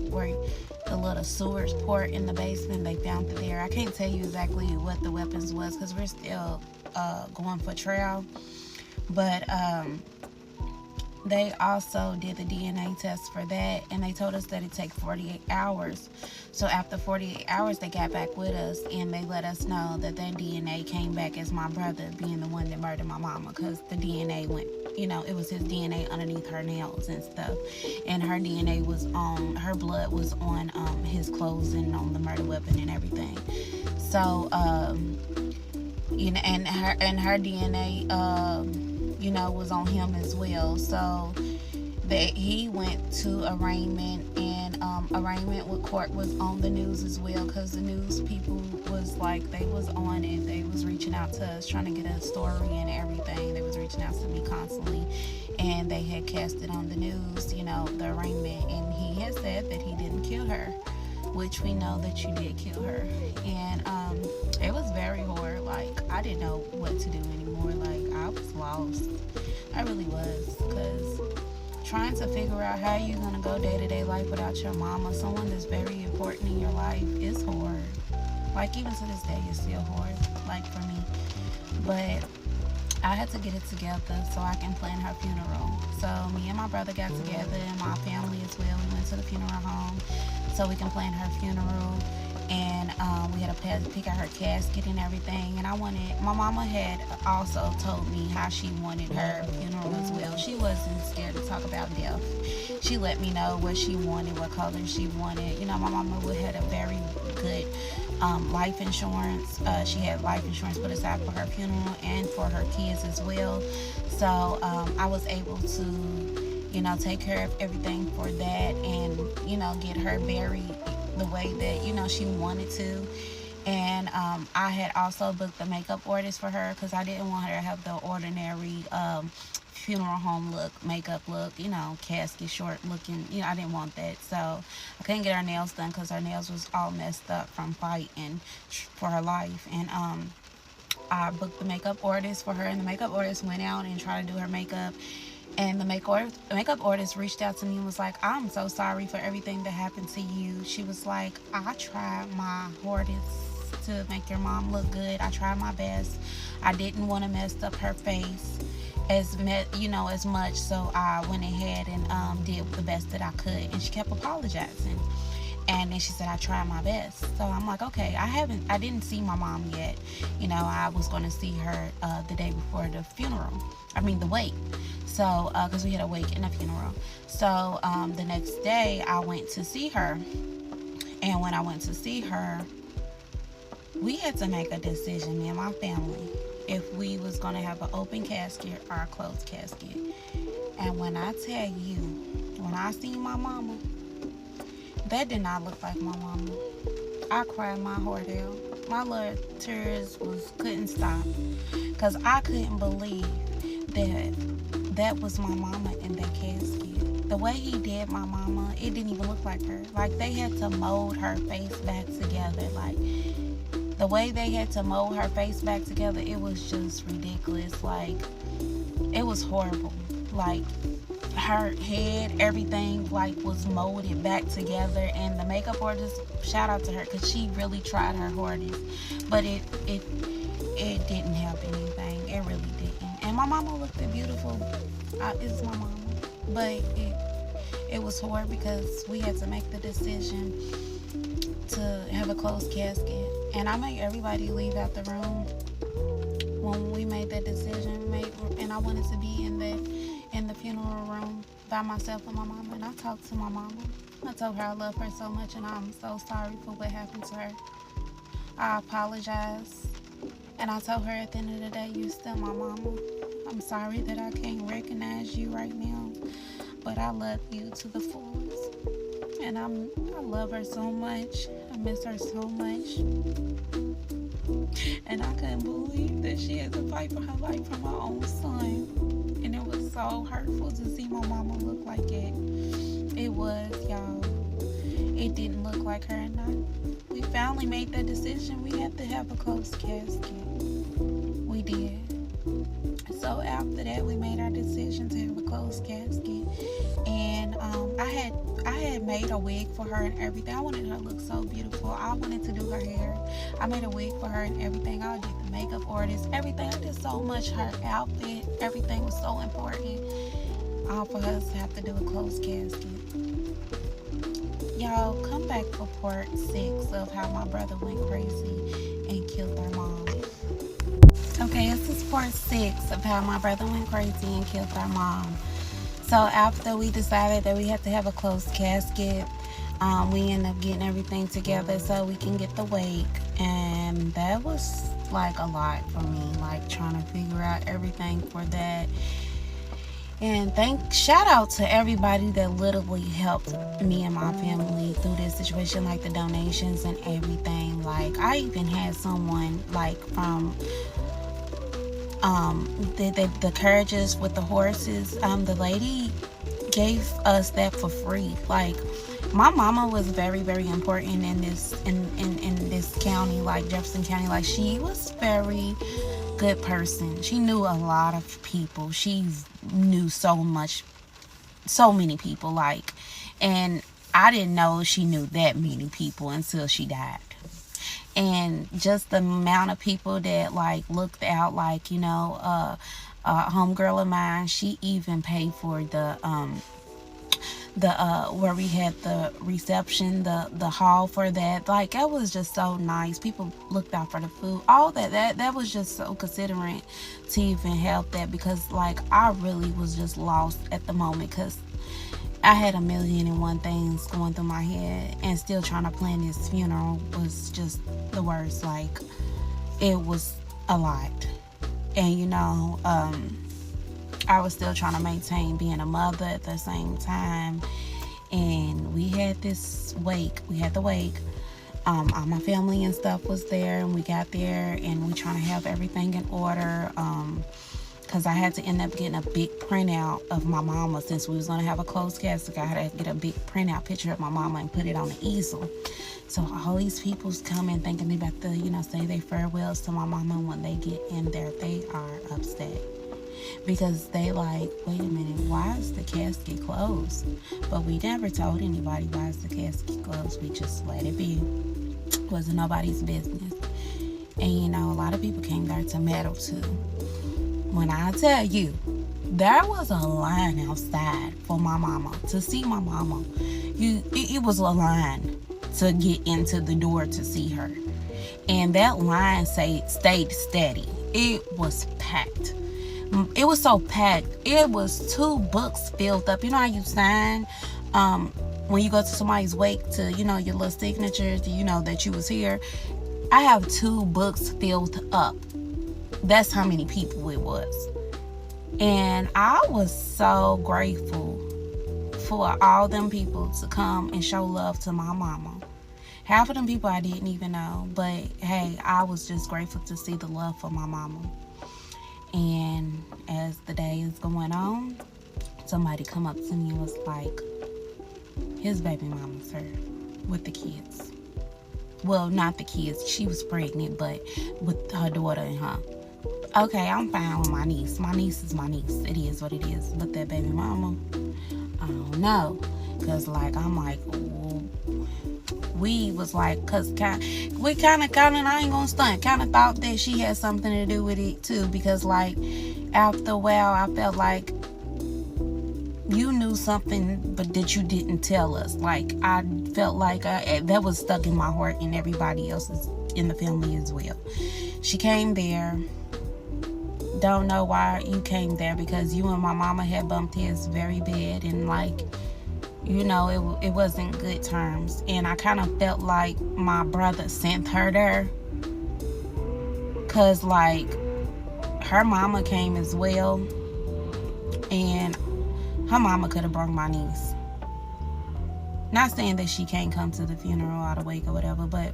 where the little sewers port in the basement. They found it there. I can't tell you exactly what the weapons was because we're still going for trial, but they also did the DNA test for that, and they told us that it takes 48 hours. So after 48 hours, they got back with us, and they let us know that their DNA came back as my brother being the one that murdered my mama, because the DNA went, you know, it was his DNA underneath her nails and stuff, and her DNA was on, her blood was on his clothes and on the murder weapon and everything. So, you know, and her DNA, you know, was on him as well. So that he went to arraignment, and arraignment with court was on the news as well, because the news people was like, they was on it. They was reaching out to us trying to get a story and everything. They was reaching out to me constantly, and they had cast it on the news, you know, the arraignment, and he had said that he didn't kill her, which we know that you did kill her. And it was very hard. Like, I didn't know what to do anymore. Like, I was lost. I really was, because trying to figure out how you're going to go day-to-day life without your mama, someone that's very important in your life, is hard. Like, even to this day, it's still hard, like, for me. But I had to get it together so I can plan her funeral. So me and my brother got together, and my family as well. We went to the funeral home so we can plan her funeral. And we had to pick out her casket and everything. And my mama had also told me how she wanted her funeral as well. She wasn't scared to talk about death. She let me know what she wanted, what color she wanted. You know, my mama had a very good life insurance. She had life insurance put aside for her funeral and for her kids as well. So I was able to, you know, take care of everything for that, and, you know, get her buried the way that, you know, she wanted to. And I had also booked the makeup artist for her, because I didn't want her to have the ordinary funeral home look, makeup look, you know, casket short looking, you know, I didn't want that. So I couldn't get her nails done because her nails was all messed up from fighting for her life. And I booked the makeup artist for her, and the makeup artist went out and tried to do her makeup. And the makeup artist reached out to me and was like, I'm so sorry for everything that happened to you. She was like, I tried my hardest to make your mom look good. I tried my best. I didn't want to mess up her face as much, so I went ahead and did the best that I could. And she kept apologizing. And then she said, I tried my best. So I'm like, okay, I didn't see my mom yet. You know, I was going to see her the day before the funeral. The wake. So, because we had a wake and a funeral. So, the next day I went to see her. And when I went to see her, we had to make a decision, me and my family, if we was going to have an open casket or a closed casket. And when I tell you, when I seen my mama, that did not look like my mama. I cried my heart out. My little tears couldn't stop, because I couldn't believe that was my mama in that casket. The way he did my mama, it didn't even look like her. Like, they had to mold her face back together. Like, the way they had to mold her face back together, it was just ridiculous. Like, it was horrible. Like, her head, everything, like, was molded back together. And the makeup artist, shout out to her, because she really tried her hardest. But it didn't help anything. It really didn't. And my mama looked beautiful. It's my mama. But it was hard because we had to make the decision to have a closed casket. And I made everybody leave out the room when we made that decision. And I wanted to be in the funeral room by myself and my mama. And I talked to my mama. I told her I love her so much and I'm so sorry for what happened to her. I apologize. And I told her at the end of the day, you're still my mama. I'm sorry that I can't recognize you right now, but I love you to the fullest. And I love her so much. I miss her so much. And I couldn't believe that she had to fight for her life for my own son. And it was so hurtful to see my mama look like it. It was, y'all. It didn't look like her. And we finally made that decision. We had to have a closed casket. We did. So after that, we made our decision to have a closed casket. And I had made a wig for her and everything. I wanted her to look so beautiful. I wanted to do her hair. I made a wig for her and everything. I did the makeup artist, everything. I did so much. Her outfit, everything was so important. All for us to have to do a closed casket. Y'all, come back for part 6 of how my brother went crazy and killed their mom. Okay, this is part 6 of how my brother went crazy and killed their mom. So after we decided that we had to have a closed casket, we ended up getting everything together so we can get the wake. And that was like a lot for me, like trying to figure out everything for that. And shout out to everybody that literally helped me and my family through this situation, like the donations and everything. Like, I even had someone like from the carriages with the horses. The lady gave us that for free. Like, my mama was very, very important in this county, like Jefferson County. Like, she was very good person. She knew a lot of people. She knew so many people, like, and I didn't know she knew that many people until she died. And just the amount of people that like looked out, like, you know, homegirl of mine, she even paid for the where we had the reception, the hall for that. Like, it was just so nice. People looked out for the food, all that was just so considerate to even help that, because like I really was just lost at the moment, because I had 1,000,001 things going through my head, and still trying to plan this funeral was just the worst. Like, it was a lot. And you know, I was still trying to maintain being a mother at the same time. And we had this wake. We had the wake. All my family and stuff was there, and we got there, and we trying to have everything in order. Because I had to end up getting a big printout of my mama. Since we was going to have a closed casket, I had to get a big printout picture of my mama and put it on the easel. So all these people's coming thinking they about to, you know, say their farewells to my mama. When they get in there, they are upset. Because they like, wait a minute, why is the casket closed? But we never told anybody why is the casket closed. We just let it be. It wasn't nobody's business. And you know, a lot of people came there to meddle too. When I tell you, there was a line outside for my mama, to see my mama. It was a line to get into the door to see her. And that line stayed steady. It was packed. It was so packed. It was 2 books filled up. You know how you sign when you go to somebody's wake to, you know, your little signatures, you know that you was here. I have 2 books filled up. That's how many people it was. And I was so grateful for all them people to come and show love to my mama. Half of them people I didn't even know. But hey, I was just grateful to see the love for my mama. And as the day is going on, somebody come up to me and was like, his baby mama's here with the kids. Well, not the kids. She was pregnant, but with her daughter and her. Okay, I'm fine with my niece. My niece is my niece. It is what it is. But that baby mama, I don't know. Because, like, I'm like, ooh. We was like, we kind of, I ain't gonna stunt, kind of thought that she had something to do with it too. Because, like, after a while, I felt like you knew something, but that you didn't tell us. Like, I felt like that was stuck in my heart and everybody else's in the family as well. She came there. Don't know why you came there, because you and my mama had bumped heads very bad, and like, you know, it wasn't good terms. And I kind of felt like my brother sent her there, because like her mama came as well, and her mama could have brought my niece. Not saying that she can't come to the funeral or the wake or whatever, but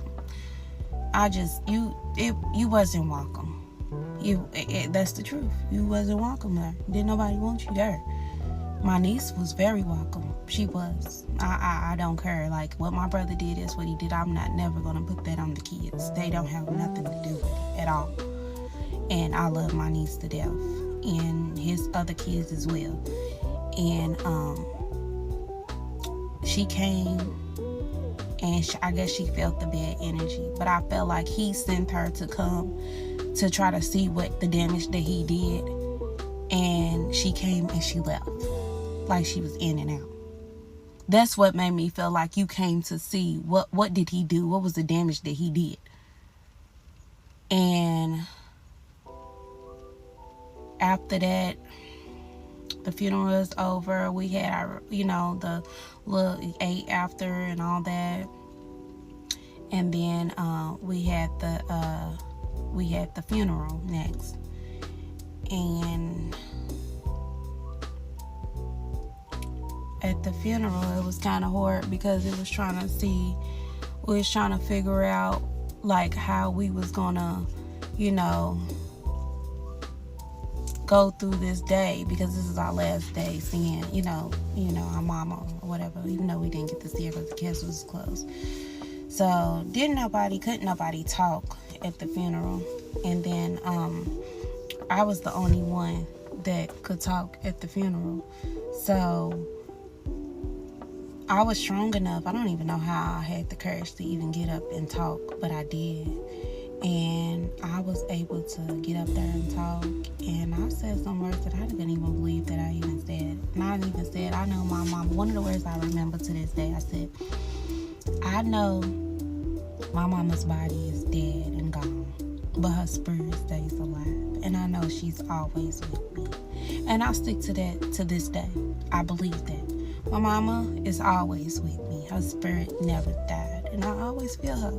you wasn't welcome. That's the truth. You wasn't welcome there. Didn't nobody want you there. My niece was very welcome. She was. I don't care. Like, what my brother did is what he did. I'm never gonna put that on the kids. They don't have nothing to do with it at all. And I love my niece to death, and his other kids as well. And she came, and I guess she felt the bad energy. But I felt like he sent her to come to try to see what the damage that he did. And she came and she left. Like, she was in and out. That's what made me feel like you came to see what did he do? What was the damage that he did? And after that, the funeral was over. We had our, the little ate after and all that. And then we had the funeral next. And at the funeral, it was kind of hard, because we was trying to figure out like how we was gonna, go through this day, because this is our last day seeing, our mama or whatever, even though we didn't get to see her because the castle was closed. So couldn't nobody talk at the funeral. And then I was the only one that could talk at the funeral. So I was strong enough. I don't even know how I had the courage to even get up and talk, but I did. And I was able to get up there and talk. And I said some words that I didn't even believe that I even said. And I even said, I know my mom. One of the words I remember to this day, I said, I know my mama's body is dead and gone, but her spirit stays alive. And I know she's always with me. And I stick to that to this day. I believe that. My mama is always with me. Her spirit never died. And I always feel her,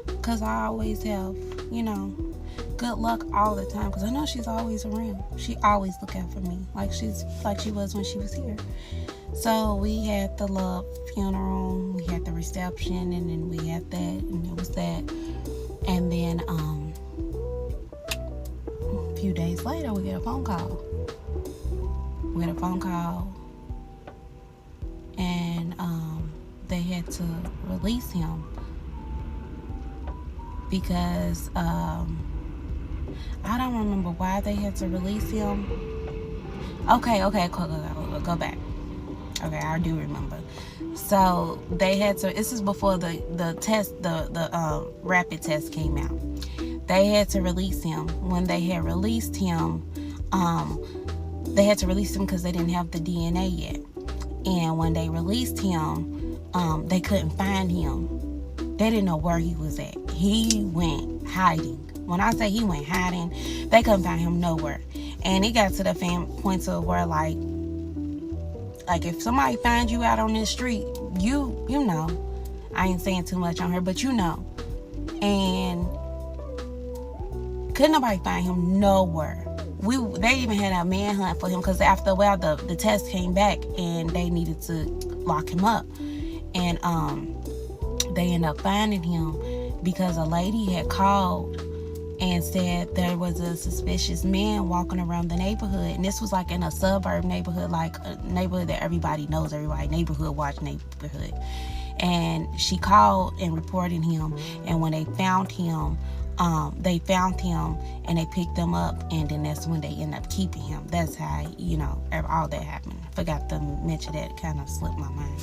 because I always have, good luck all the time, because I know she's always around. She always look out for me, like she was when she was here. So we had the love funeral, we had the reception, and then we had that, and it was that. And then a few days later, we get a phone call. And they had to release him, because I don't remember why they had to release him. Okay, go back. Okay, I do remember. So they had to. This is before the test, the rapid test came out. They had to release him. When they had released him, they had to release him because they didn't have the DNA yet. And when they released him, they couldn't find him. They didn't know where he was at. He went hiding. When I say he went hiding, they couldn't find him nowhere. And it got to the point of where, like if somebody finds you out on this street, you know, I ain't saying too much on her, but and couldn't nobody find him nowhere. They even had a manhunt for him, because after a while the test came back and they needed to lock him up. And they ended up finding him because a lady had called and said there was a suspicious man walking around the neighborhood. And this was like in a suburb neighborhood, like a neighborhood that everybody knows, everybody neighborhood watch neighborhood. And she called and reported him. And when they found him, and they picked him up, and then that's when they ended up keeping him. That's how, all that happened. Forgot to mention that. It kind of slipped my mind.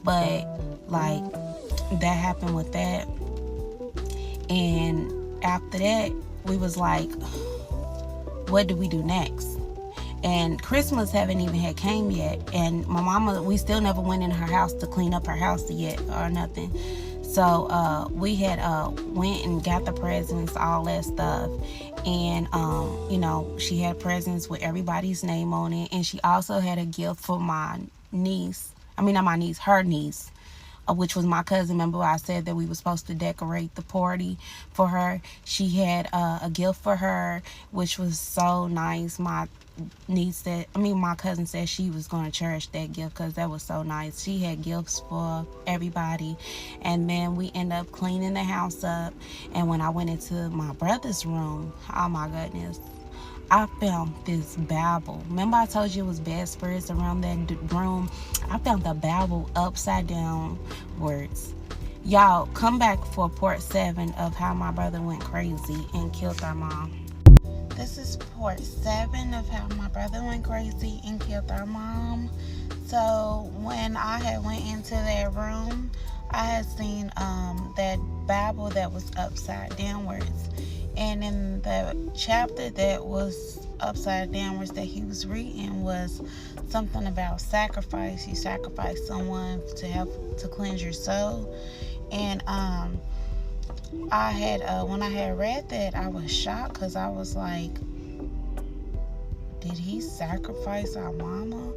But, like, that happened with that. And after that, we was like, what do we do next? And Christmas haven't even had came yet. And my mama, we still never went in her house to clean up her house yet or nothing. So we had went and got the presents, all that stuff. And, she had presents with everybody's name on it. And she also had a gift for my niece. I mean, not my niece, her niece, which was my cousin. Remember I said that we were supposed to decorate the party for her? She had a gift for her, which was so nice. My cousin said she was going to cherish that gift because that was so nice. She had gifts for everybody. And then we ended up cleaning the house up. And when I went into my brother's room, oh my goodness, I found this Bible. Remember I told you it was bad spirits around that room? I found the Bible upside down words. Y'all, come back for part 7 of how my brother went crazy and killed our mom. This is part 7 of how my brother went crazy and killed our mom. So when I had went into that room, I had seen that Bible that was upside downwards. And in the chapter that was upside downwards that he was reading was something about sacrifice. You sacrifice someone to help to cleanse your soul. And I had when I had read that, I was shocked because I was like, did he sacrifice our mama?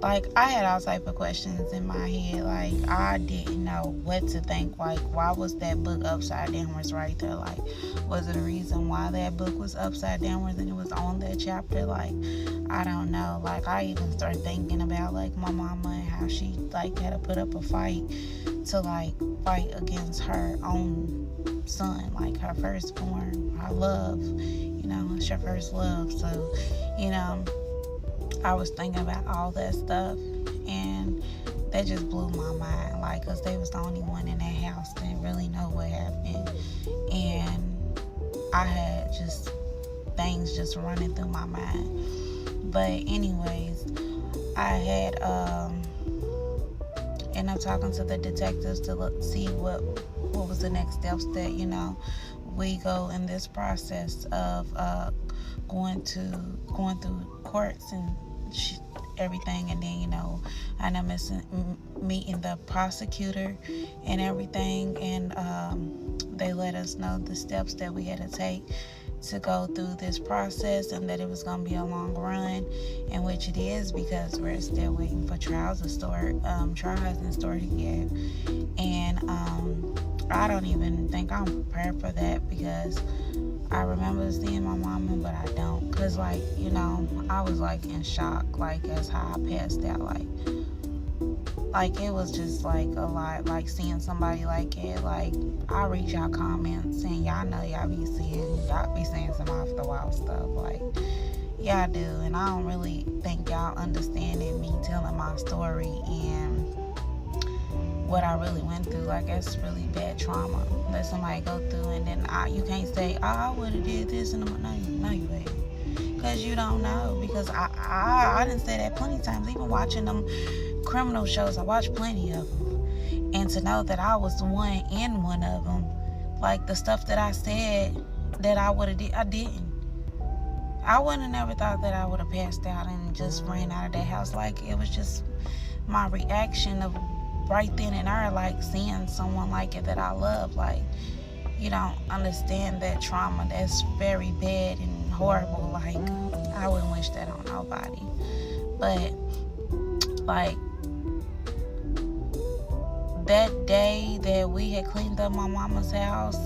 Like, I had all type of questions in my head. Like, I didn't know what to think. Like, why was that book upside downwards right there? Like, was it a reason why that book was upside downwards and it was on that chapter? Like, I don't know. Like, I even started thinking about, like, my mama and how she, like, had to put up a fight to, like, fight against her own son, like, her firstborn, her love. It's your first love. So, I was thinking about all that stuff, and that just blew my mind, like, because they was the only one in that house that didn't really know what happened. And I had just things just running through my mind. But anyways, I had ended up talking to the detectives to see what was the next steps that we go in this process of going through courts and everything. And then I ended up meeting the prosecutor and everything, and they let us know the steps that we had to take to go through this process, and that it was going to be a long run, in which it is, because we're still waiting for trials to start. Trial hasn't started yet, and I don't even think I'm prepared for that, because I remember seeing my mama, but I don't, because I was like in shock, like as how I passed out, like it was just like a lot, like seeing somebody like it. Like, I read y'all comments and y'all know y'all be saying some off the wall stuff, like y'all do, and I don't really think y'all understanding me telling my story and what I really went through. Like, it's really bad trauma that somebody go through, and then you can't say, I would have did this, and no, you ain't, because you don't know. Because I didn't say that plenty of times, even watching them criminal shows. I watched plenty of them, and to know that I was one in one of them, like the stuff that I said that I would have did, I didn't. I wouldn't have never thought that I would have passed out and just ran out of that house. Like, it was just my reaction of right then and there, like seeing someone like it that I love. Like, you don't understand that trauma. That's very bad and horrible. Like, I wouldn't wish that on nobody. But like, that day that we had cleaned up my mama's house,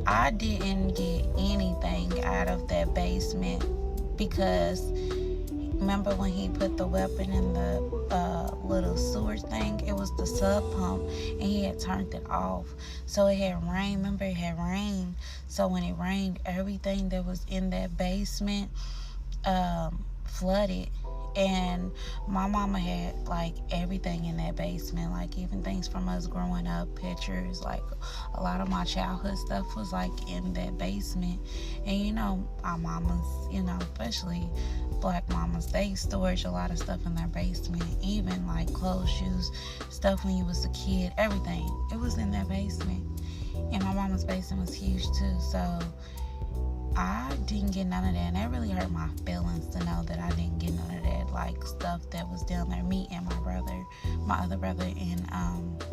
I didn't get anything out of that basement, because remember when he put the weapon in the little sewer thing? It was the sub pump, and he had turned it off. So it had rained. Remember, it had rained. So when it rained, everything that was in that basement flooded, And my mama had like everything in that basement, like even things from us growing up, pictures, like a lot of my childhood stuff was like in that basement. And you know, our mamas, you know, especially black mamas, they storage a lot of stuff in their basement, even like clothes, shoes, stuff when you was a kid, everything, it was in that basement. And my mama's basement was huge too, so I didn't get none of that, and that really hurt my feelings to know that I didn't get none of that, like stuff that was down there, me and my other brother, and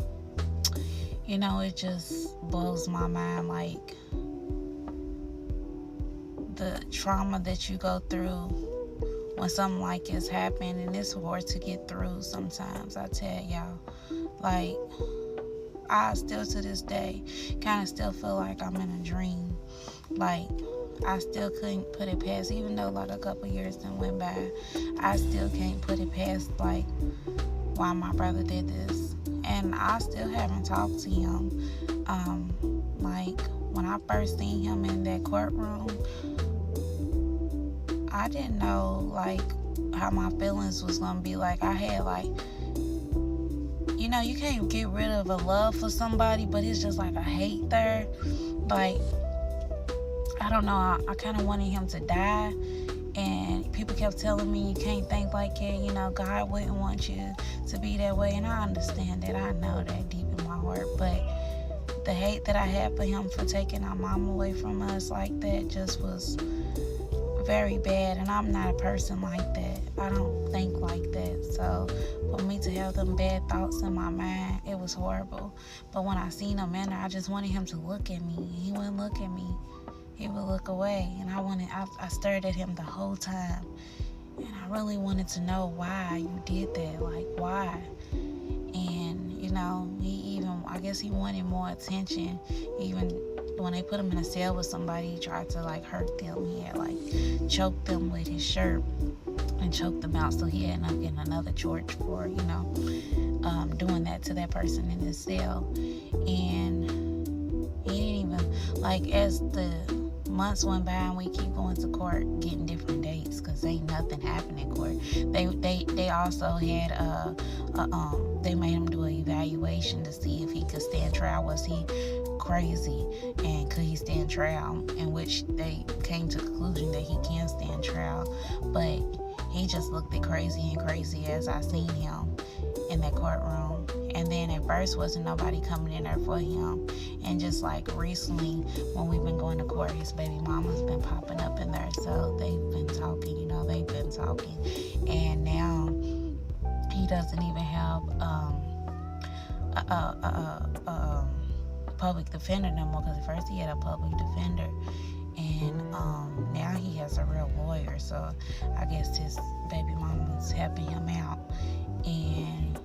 you know, it just blows my mind, like the trauma that you go through when something like this happen, and it's hard to get through sometimes, I tell y'all. Like, I still to this day kind of still feel like I'm in a dream. Like, I still couldn't put it past, even though like a couple years then went by, I still can't put it past like why my brother did this. And I still haven't talked to him. Like when I first seen him in that courtroom, I didn't know like how my feelings was gonna be. Like, I had like, you know, you can't get rid of a love for somebody, but it's just like a hate there. Like, I don't know, I kind of wanted him to die, and people kept telling me, you can't think like that, you know, God wouldn't want you to be that way, and I understand that, I know that deep in my heart, but the hate that I had for him for taking our mom away from us like that just was very bad, and I'm not a person like that. I don't think like that, so for me to have them bad thoughts in my mind, it was horrible. But when I seen him in there, I just wanted him to look at me. He wouldn't look at me. He would look away, and I stared at him the whole time, and I really wanted to know why you did that, like why. And you know, I guess he wanted more attention. Even when they put him in a cell with somebody, he tried to like hurt them. He had like choked them with his shirt and choked them out, so he ended up getting another charge for, you know, doing that to that person in his cell. And he didn't even, like, as the months went by and we keep going to court, getting different dates, because ain't nothing happened in court. They also had they made him do an evaluation to see if he could stand trial. Was he crazy, and could he stand trial? In which they came to the conclusion that he can stand trial, but he just looked at crazy and crazy as I seen him in that courtroom. And then at first wasn't nobody coming in there for him, and just like recently when we've been going to court, his baby mama's been popping up in there, so they've been talking, and now he doesn't even have a public defender no more, because at first he had a public defender, and now he has a real lawyer, so I guess his baby mama's helping him out. And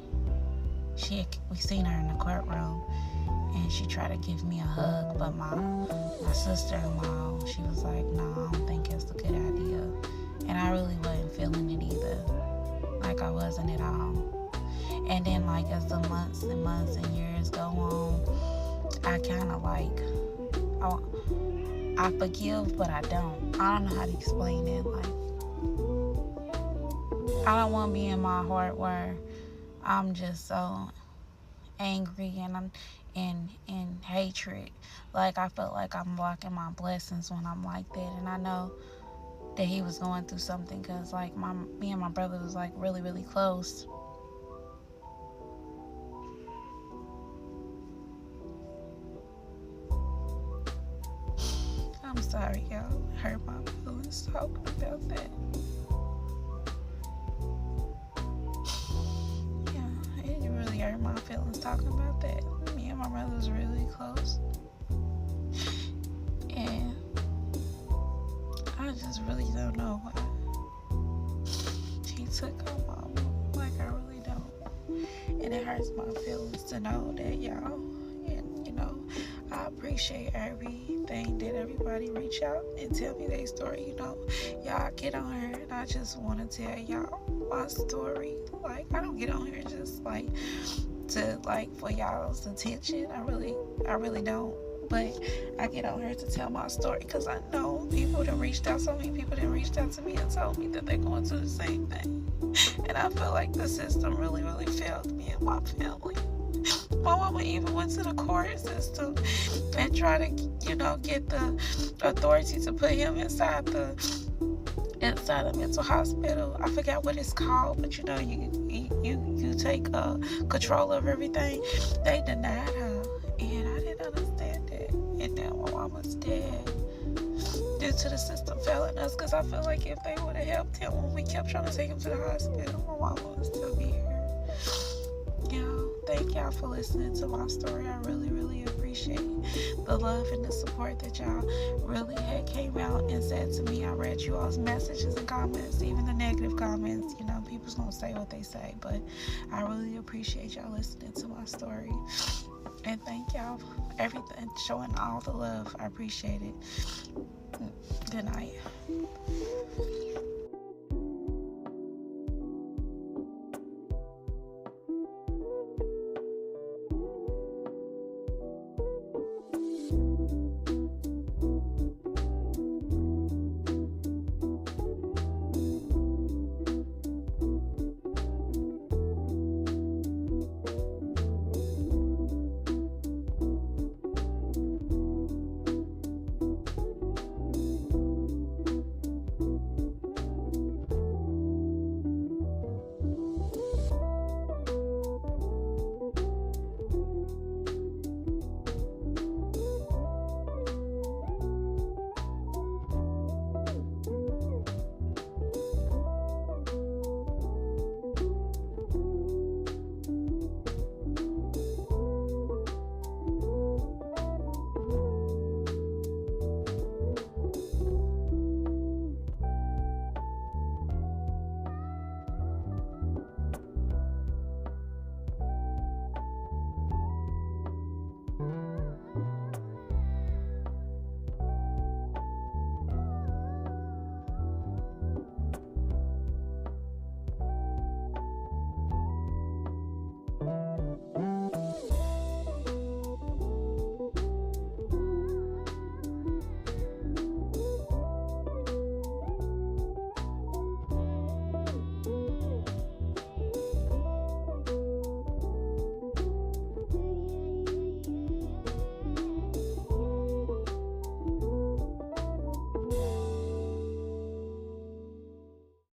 we seen her in the courtroom, and she tried to give me a hug, but my sister-in-law, she was like, no, I don't think it's a good idea. And I really wasn't feeling it either, like I wasn't at all. And then like as the months and months and years go on, I kind of like, I forgive, but I don't know how to explain it. Like, I don't want to be in my heart where I'm just so angry and I'm in hatred. Like, I felt like I'm blocking my blessings when I'm like that. And I know that he was going through something, because like me and my brother was like really, really close. I'm sorry, y'all. I hurt my feelings talking about that. It really hurt my feelings talking about that. Me and my brother was really close, and I just really don't know why he took our mama. Like, I really don't, and it hurts my feelings to know that, y'all. And you know, I appreciate everything that everybody reach out and tell me their story. You know, y'all get on here, and I just want to tell y'all my story. Like, I don't get on here just like to like for y'all's attention. I really don't. But I get on here to tell my story because I know people that reached out, so many people that reached out to me and told me that they're going through the same thing. And I feel like the system really, really failed me and my family. My mama even went to the court system and tried to, get the authority to put him inside the mental hospital. I forgot what it's called, but you take control of everything. They denied her, and I didn't understand that. And now my mama's dead due to the system failing us. Because I feel like if they would have helped him when we kept trying to take him to the hospital, my mama would still be here. Thank y'all for listening to my story. I really, really appreciate the love and the support that y'all really had came out and said to me. I read you all's messages and comments, even the negative comments. People's gonna say what they say, but I really appreciate y'all listening to my story. And thank y'all for everything, showing all the love. I appreciate it. Good night.